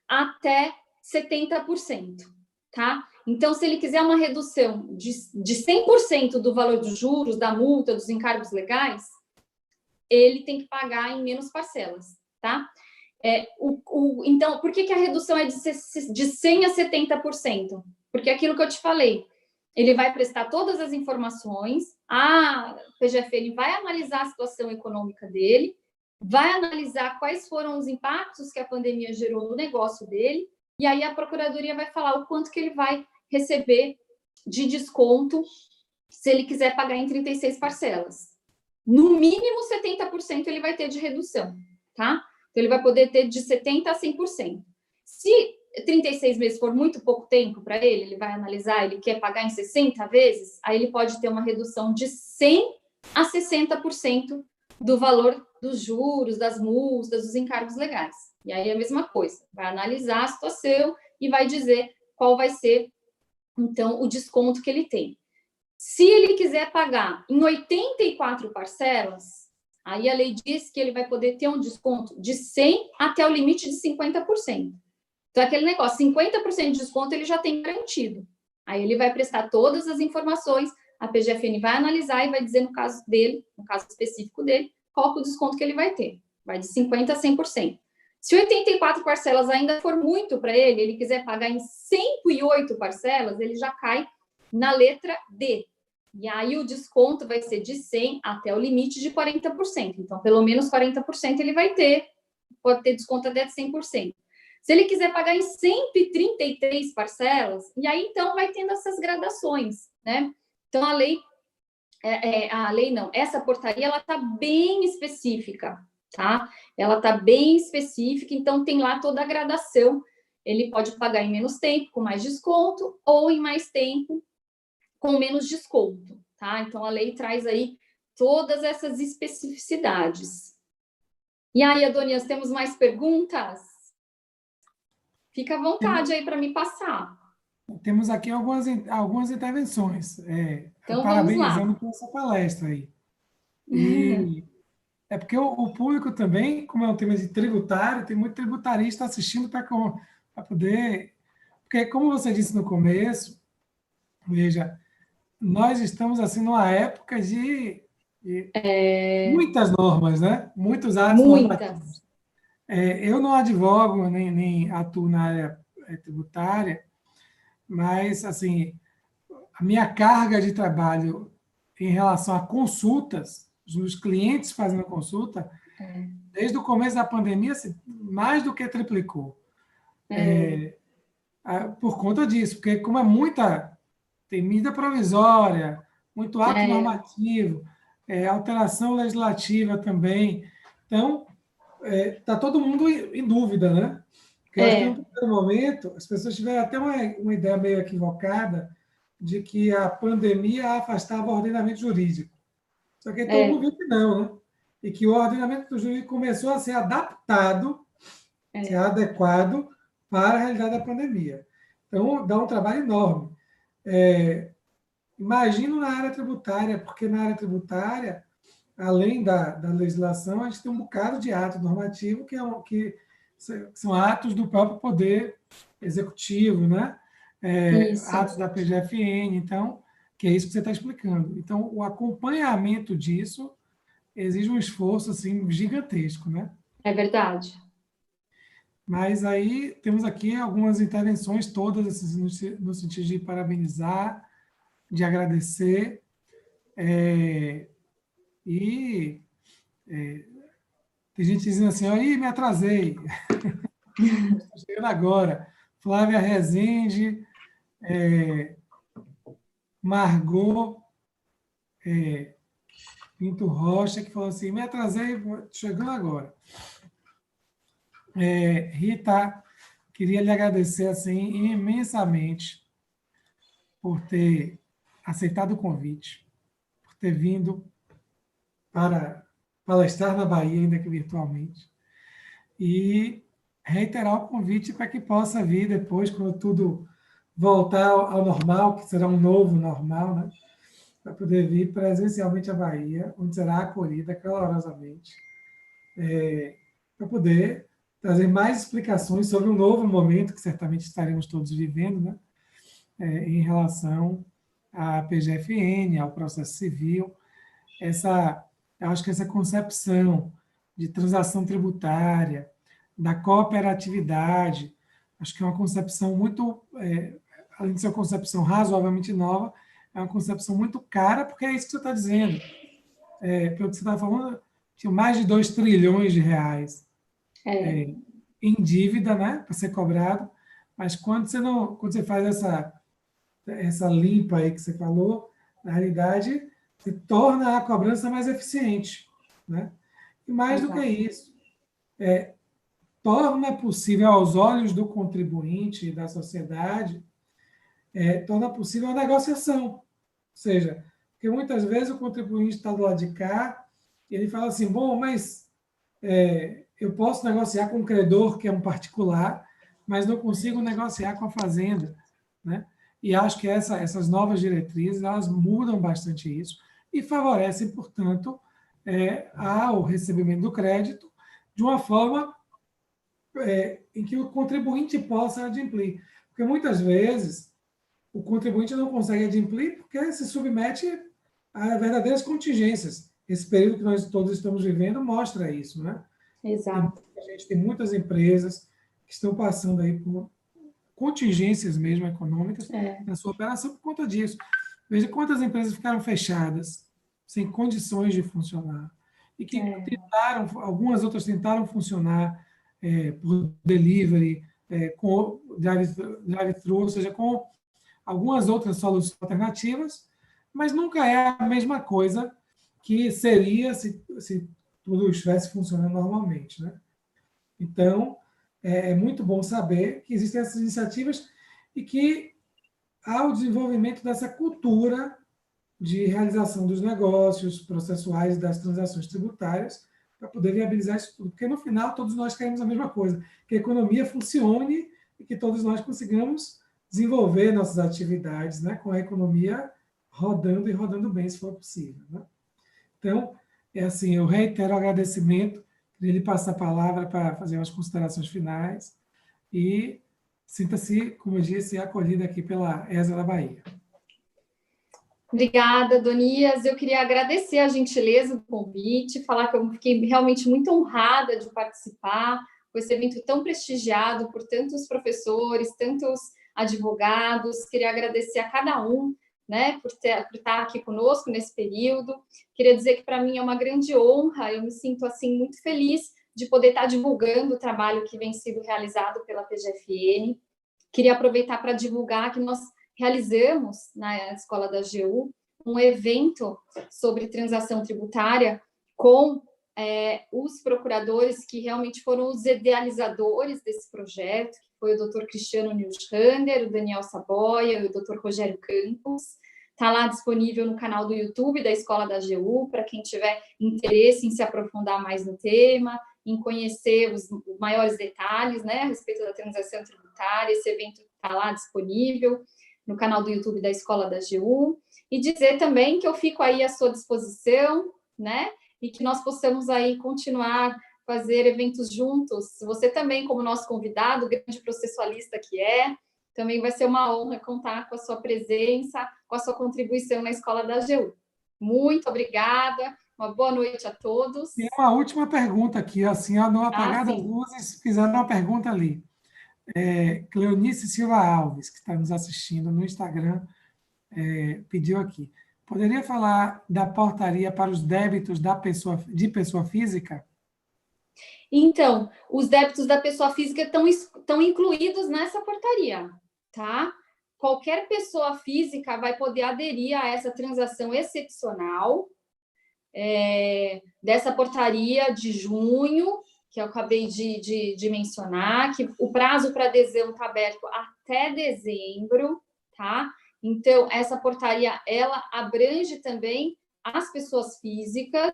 até 70%, tá? Então, se ele quiser uma redução de 100% do valor dos juros, da multa, dos encargos legais, ele tem que pagar em menos parcelas, tá? Então, por que a redução é de 100% a 70%? Porque aquilo que eu te falei, ele vai prestar todas as informações, a PGFN vai analisar a situação econômica dele, vai analisar quais foram os impactos que a pandemia gerou no negócio dele, e aí a Procuradoria vai falar o quanto que ele vai receber de desconto se ele quiser pagar em 36 parcelas. No mínimo 70% ele vai ter de redução, tá? Então ele vai poder ter de 70% a 100%. Se 36 meses for muito pouco tempo para ele vai analisar, ele quer pagar em 60 vezes, aí ele pode ter uma redução de 100% a 60% do valor dos juros, das multas, dos encargos legais. E aí é a mesma coisa, vai analisar a situação e vai dizer qual vai ser, então, o desconto que ele tem. Se ele quiser pagar em 84 parcelas, aí a lei diz que ele vai poder ter um desconto de 100% até o limite de 50%. Então, aquele negócio, 50% de desconto ele já tem garantido. Aí ele vai prestar todas as informações, a PGFN vai analisar e vai dizer no caso dele, no caso específico dele, qual é o desconto que ele vai ter. Vai de 50% a 100%. Se 84 parcelas ainda for muito para ele, ele quiser pagar em 108 parcelas, ele já cai na letra D. E aí o desconto vai ser de 100% até o limite de 40%. Então, pelo menos 40% ele vai ter, pode ter desconto até de 100%. Se ele quiser pagar em 133 parcelas, e aí então vai tendo essas gradações, né? Então essa portaria ela está bem específica, tá? Ela está bem específica, então tem lá toda a gradação. Ele pode pagar em menos tempo, com mais desconto, ou em mais tempo, com menos desconto, tá? Então a lei traz aí todas essas especificidades. E aí, Adonias, temos mais perguntas? Fica à vontade aí para me passar. Temos aqui algumas intervenções, Então, vamos parabenizando lá. por essa palestra aí. E é porque o público também, como é um tema de tributário, tem muito tributarista assistindo para poder... Porque, como você disse no começo, veja, nós estamos assim numa época de muitas normas, né? Muitos atos normativos. Muitas. Eu não advogo, nem atuo na área tributária, mas, assim, a minha carga de trabalho em relação a consultas, os clientes fazendo consulta, desde o começo da pandemia, assim, mais do que triplicou. Por conta disso, porque como tem medida provisória, muito ato normativo, alteração legislativa também. Então, está todo mundo em dúvida, né? Porque eu acho que, no primeiro momento, as pessoas tiveram até uma ideia meio equivocada de que a pandemia afastava o ordenamento jurídico. Só que todo mundo viu que não, né? E que o ordenamento jurídico começou a ser adaptado, ser adequado para a realidade da pandemia. Então, dá um trabalho enorme. Imagino na área tributária, porque na área tributária, além da legislação, a gente tem um bocado de ato normativo que são atos do próprio poder executivo, né? Atos da PGFN, então, que é isso que você está explicando. Então, o acompanhamento disso exige um esforço assim, gigantesco, né? É verdade. Mas aí temos aqui algumas intervenções, todas assim, no sentido de parabenizar, de agradecer, e tem gente dizendo assim, aí me atrasei, estou chegando agora. Flávia Rezende, Margot, Pinto Rocha, que falou assim, me atrasei, chegando agora. Rita, queria lhe agradecer assim imensamente por ter aceitado o convite, por ter vindo para palestrar na Bahia, ainda que virtualmente, e reiterar o convite para que possa vir depois, quando tudo voltar ao normal, que será um novo normal, né? Para poder vir presencialmente à Bahia, onde será acolhida calorosamente, para poder trazer mais explicações sobre um novo momento que certamente estaremos todos vivendo, né? Em relação à PGFN, ao processo civil, eu acho que essa concepção de transação tributária, da cooperatividade, acho que é uma concepção muito, além de ser uma concepção razoavelmente nova, é uma concepção muito cara, porque é isso que você está dizendo. Pelo que você está falando, tinha mais de 2 trilhões de reais em dívida, né, para ser cobrado, mas quando você faz essa limpa aí que você falou, na realidade, se torna a cobrança mais eficiente, né? E mais do que isso, torna possível aos olhos do contribuinte e da sociedade, torna possível a negociação. Ou seja, porque muitas vezes o contribuinte está do lado de cá e ele fala assim, bom, mas eu posso negociar com o credor, que é um particular, mas não consigo negociar com a fazenda, né? E acho que essas novas diretrizes, elas mudam bastante isso e favorecem, portanto, ao recebimento do crédito de uma forma em que o contribuinte possa adimplir. Porque muitas vezes o contribuinte não consegue adimplir porque se submete a verdadeiras contingências. Esse período que nós todos estamos vivendo mostra isso, né? Exato. Tem muitas empresas que estão passando aí por contingências mesmo econômicas na sua operação por conta disso. Veja quantas empresas ficaram fechadas, sem condições de funcionar, e que algumas outras tentaram funcionar por delivery, com drive-thru, ou seja, com algumas outras soluções alternativas, mas nunca é a mesma coisa que seria se tudo estivesse funcionando normalmente, né? Então, é muito bom saber que existem essas iniciativas e que há o desenvolvimento dessa cultura de realização dos negócios processuais e das transações tributárias para poder viabilizar isso tudo. Porque, no final, todos nós queremos a mesma coisa, que a economia funcione e que todos nós consigamos desenvolver nossas atividades, né, com a economia rodando e rodando bem, se for possível, né? Então, assim, eu reitero o agradecimento, queria lhe passar a palavra para fazer umas considerações finais e sinta-se, como eu disse, acolhida aqui pela ESA da Bahia. Obrigada, Donias. Eu queria agradecer a gentileza do convite, falar que eu fiquei realmente muito honrada de participar com esse evento tão prestigiado por tantos professores, tantos advogados. Queria agradecer a cada um, né, por estar aqui conosco nesse período. Queria dizer que para mim é uma grande honra, eu me sinto assim muito feliz de poder estar divulgando o trabalho que vem sendo realizado pela PGFN. Queria aproveitar para divulgar que nós realizamos na Escola da AGU um evento sobre transação tributária com os procuradores que realmente foram os idealizadores desse projeto, que foi o Dr. Cristiano Nilschander, o Daniel Saboia e o Dr. Rogério Campos. Está lá disponível no canal do YouTube da Escola da AGU, para quem tiver interesse em se aprofundar mais no tema, em conhecer os maiores detalhes, né, a respeito da transação tributária. Esse evento está lá disponível no canal do YouTube da Escola da AGU, e dizer também que eu fico aí à sua disposição, né, e que nós possamos aí continuar fazer eventos juntos. Você também, como nosso convidado, grande processualista que também vai ser uma honra contar com a sua presença, com a sua contribuição na Escola da AGU. Muito obrigada, uma boa noite a todos. Tem uma última pergunta aqui, assim, não apagadas as luzes, fizeram uma pergunta ali. Cleonice Silva Alves, que está nos assistindo no Instagram, pediu aqui. Poderia falar da portaria para os débitos de pessoa física? Então, os débitos da pessoa física estão incluídos nessa portaria, tá? Qualquer pessoa física vai poder aderir a essa transação excepcional, dessa portaria de junho, que eu acabei de mencionar, que o prazo para adesão está aberto até dezembro, tá? Então, essa portaria, ela abrange também as pessoas físicas.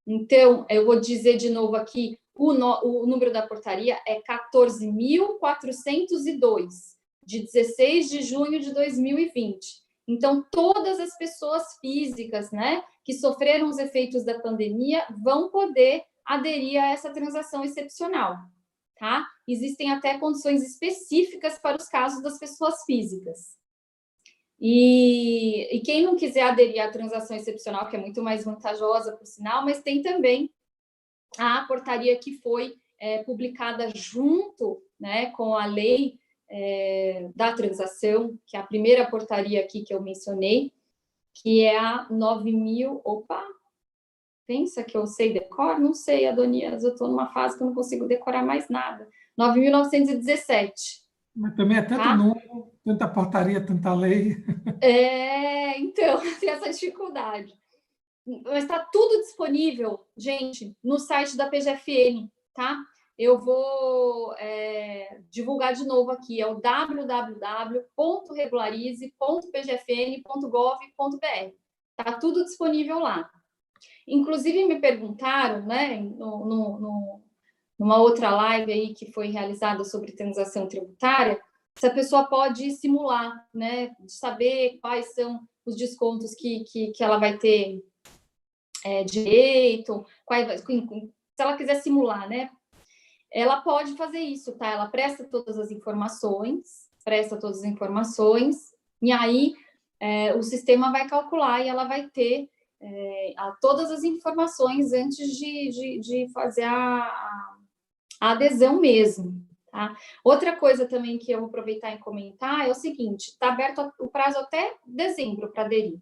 Então, eu vou dizer de novo aqui, o número da portaria é 14.402, de 16 de junho de 2020. Então, todas as pessoas físicas, né, que sofreram os efeitos da pandemia vão poder aderir a essa transação excepcional, tá? Existem até condições específicas para os casos das pessoas físicas. E quem não quiser aderir à transação excepcional, que é muito mais vantajosa, por sinal, mas tem também a portaria que foi publicada junto, né, com a lei da transação, que é a primeira portaria aqui que eu mencionei, que é a 9.000... Opa! Pensa que eu sei decor? Não sei, Adonias, eu estou numa fase que eu não consigo decorar mais nada. 9.917. Mas também é tanto número, tanta portaria, tanta lei. Então, tem essa dificuldade. Mas está tudo disponível, gente, no site da PGFN, tá? Eu vou divulgar de novo aqui, é o www.regularize.pgfn.gov.br. Está tudo disponível lá. Inclusive, me perguntaram, né, numa outra live aí que foi realizada sobre transação tributária, se a pessoa pode simular, né, de saber quais são os descontos que ela vai ter direito, se ela quiser simular, né, ela pode fazer isso, tá? Ela presta todas as informações, e aí o sistema vai calcular e ela vai ter todas as informações antes de fazer a adesão mesmo, tá? Outra coisa também que eu vou aproveitar e comentar é o seguinte, está aberto o prazo até dezembro para aderir,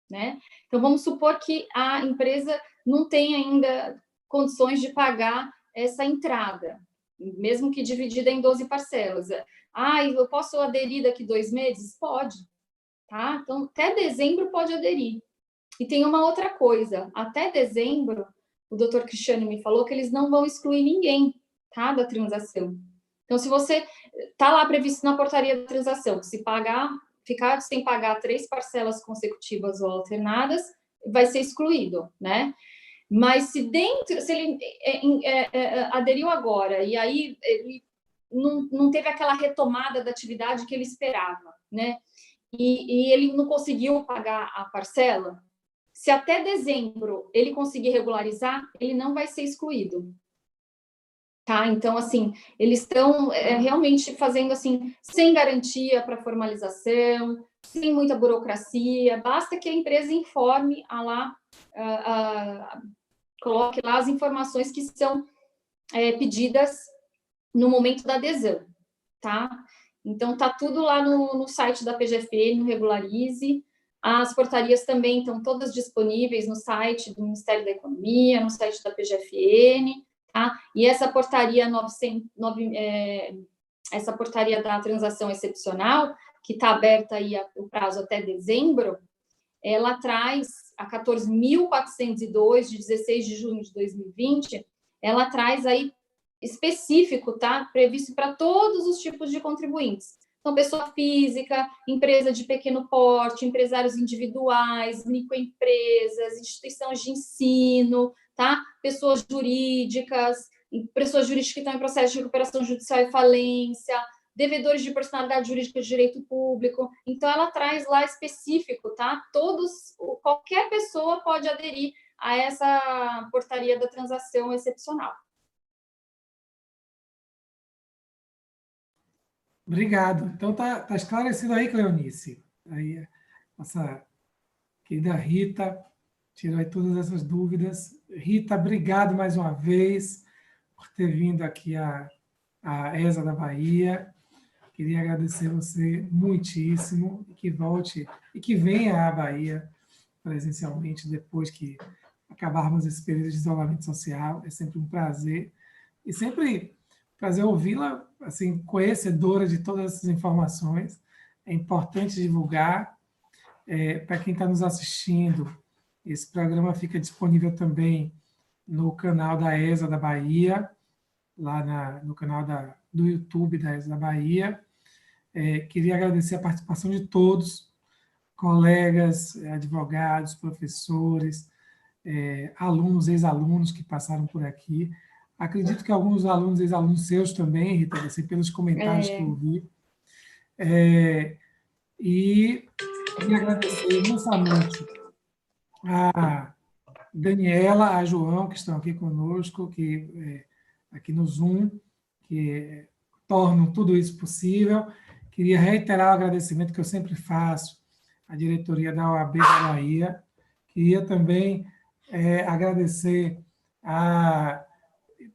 né? Então, vamos supor que a empresa não tem ainda condições de pagar essa entrada, mesmo que dividida em 12 parcelas. Eu posso aderir daqui 2 meses? Pode, tá? Então, até dezembro pode aderir. E tem uma outra coisa, até dezembro, o doutor Cristiano me falou que eles não vão excluir ninguém, tá, da transação. Então, se você está lá previsto na portaria da transação, se ficar sem pagar 3 parcelas consecutivas ou alternadas, vai ser excluído, né? Mas se ele aderiu agora e aí ele não teve aquela retomada da atividade que ele esperava, né? E ele não conseguiu pagar a parcela, se até dezembro ele conseguir regularizar, ele não vai ser excluído. Tá? Então, assim, eles estão realmente fazendo assim, sem garantia para formalização, sem muita burocracia, basta que a empresa informe coloque lá as informações que são pedidas no momento da adesão, tá? Então, tá tudo lá no site da PGFN, no Regularize. As portarias também estão todas disponíveis no site do Ministério da Economia, no site da PGFN, tá? E essa portaria essa portaria da transação excepcional, que está aberta aí o prazo até dezembro, ela traz a 14.402, de 16 de junho de 2020, ela traz aí específico, tá? Previsto para todos os tipos de contribuintes. Então, pessoa física, empresa de pequeno porte, empresários individuais, microempresas, instituições de ensino, tá? Pessoas jurídicas que estão em processo de recuperação judicial e falência, devedores de personalidade jurídica de direito público. Então, ela traz lá específico, tá? Qualquer pessoa pode aderir a essa portaria da transação excepcional. Obrigado. Então, tá esclarecido aí, Cleonice. Aí, nossa querida Rita tirou aí todas essas dúvidas. Rita, obrigado mais uma vez por ter vindo aqui a ESA da Bahia. Queria agradecer você muitíssimo e que volte e que venha à Bahia presencialmente depois que acabarmos esse período de isolamento social. É sempre um prazer. E sempre prazer ouvi-la, assim, conhecedora de todas essas informações. É importante divulgar. Para quem está nos assistindo, Esse programa fica disponível também no canal da ESA da Bahia, lá no canal do YouTube da ESA da Bahia. Queria agradecer a participação de todos, colegas, advogados, professores, alunos, ex-alunos que passaram por aqui. Acredito que alguns alunos, ex-alunos seus também, Rita, assim, pelos comentários que eu vi. E queria agradecer imensamente a Daniela, a João, que estão aqui conosco, aqui no Zoom, que tornam tudo isso possível. Queria reiterar o agradecimento que eu sempre faço à diretoria da OAB da Bahia. Queria também agradecer a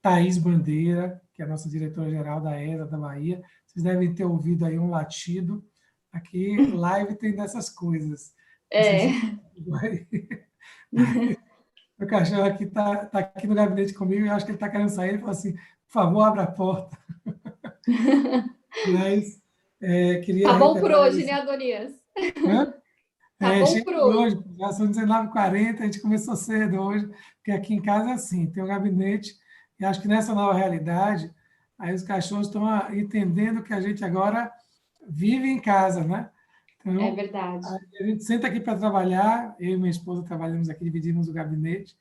Thaís Bandeira, que é a nossa diretora-geral da ESA da Bahia. Vocês devem ter ouvido aí um latido. Aqui, live tem dessas coisas. Meu cachorro aqui está aqui no gabinete comigo, eu acho que ele está querendo sair, ele falou assim, por favor, abra a porta. Mas queria... Tá bom por hoje, né, Adonias? Tá bom por hoje. Já são 19h40, a gente começou cedo hoje, porque aqui em casa é assim, tem um gabinete, e acho que nessa nova realidade, aí os cachorros estão entendendo que a gente agora vive em casa, né? Então, é verdade. A gente senta aqui para trabalhar, eu e minha esposa trabalhamos aqui, dividimos o gabinete,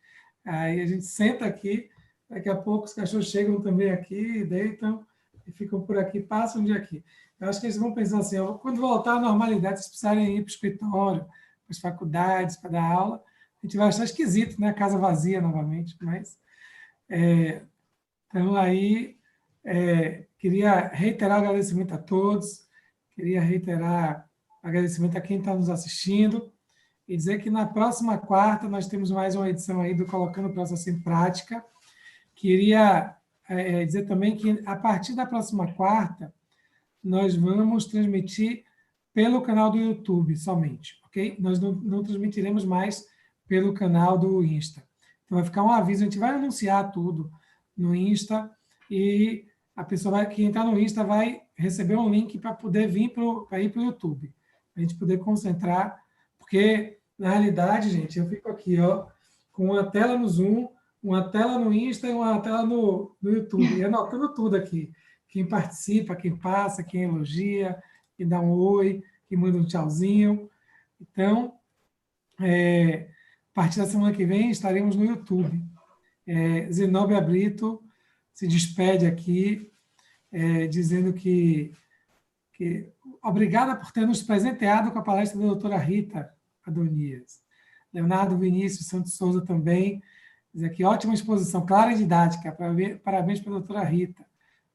aí a gente senta aqui, daqui a pouco os cachorros chegam também aqui, deitam e ficam por aqui, passam um dia aqui. Eu acho que eles vão pensar assim, quando voltar à normalidade, se precisarem ir para o escritório, para as faculdades, para dar aula, a gente vai achar esquisito, né? Casa vazia novamente, mas... então, aí, queria reiterar o agradecimento a todos, queria reiterar o agradecimento a quem está nos assistindo e dizer que na próxima quarta nós temos mais uma edição aí do Colocando o Processo em Prática. Queria dizer também que, a partir da próxima quarta, nós vamos transmitir pelo canal do YouTube somente, ok? Nós não transmitiremos mais pelo canal do Insta. Então, vai ficar um aviso, a gente vai anunciar tudo no Insta e a pessoa que entrar no Insta vai receber um link para poder vir para ir para o YouTube, para a gente poder concentrar, porque, na realidade, gente, eu fico aqui, com uma tela no Zoom, uma tela no Insta e uma tela no YouTube, e anotando tudo aqui. Quem participa, quem passa, quem elogia, quem dá um oi, quem manda um tchauzinho. Então, a partir da semana que vem, estaremos no YouTube. Zenóbia Brito se despede aqui, dizendo que obrigada por ter nos presenteado com a palestra da doutora Rita Adonias. Leonardo Vinícius Santos Souza também, diz aqui, ótima exposição, clara e didática, parabéns para a doutora Rita.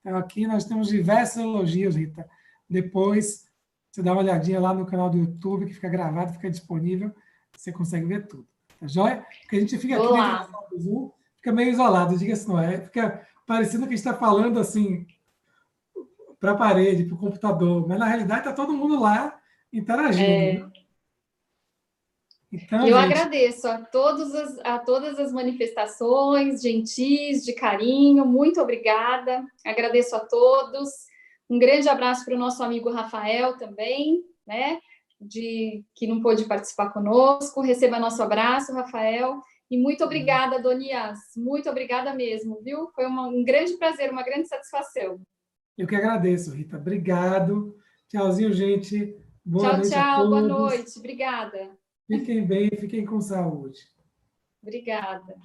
Então, aqui nós temos diversos elogios, Rita. Depois, você dá uma olhadinha lá no canal do YouTube, que fica gravado, fica disponível, você consegue ver tudo. Tá joia? Porque a gente fica aqui dentro do Zoom, fica meio isolado, diga-se não é, fica parecendo que a gente está falando assim para a parede, para o computador, mas na realidade está todo mundo lá interagindo. Né? Então, eu agradeço a todas as manifestações gentis, de carinho, muito obrigada, agradeço a todos, um grande abraço para o nosso amigo Rafael também, né, que não pôde participar conosco, receba nosso abraço, Rafael, e muito obrigada, Adonias, muito obrigada mesmo, viu? Foi um grande prazer, uma grande satisfação. Eu que agradeço, Rita, obrigado, tchauzinho, gente, boa noite a todos. Boa noite, obrigada. Fiquem bem, fiquem com saúde. Obrigada.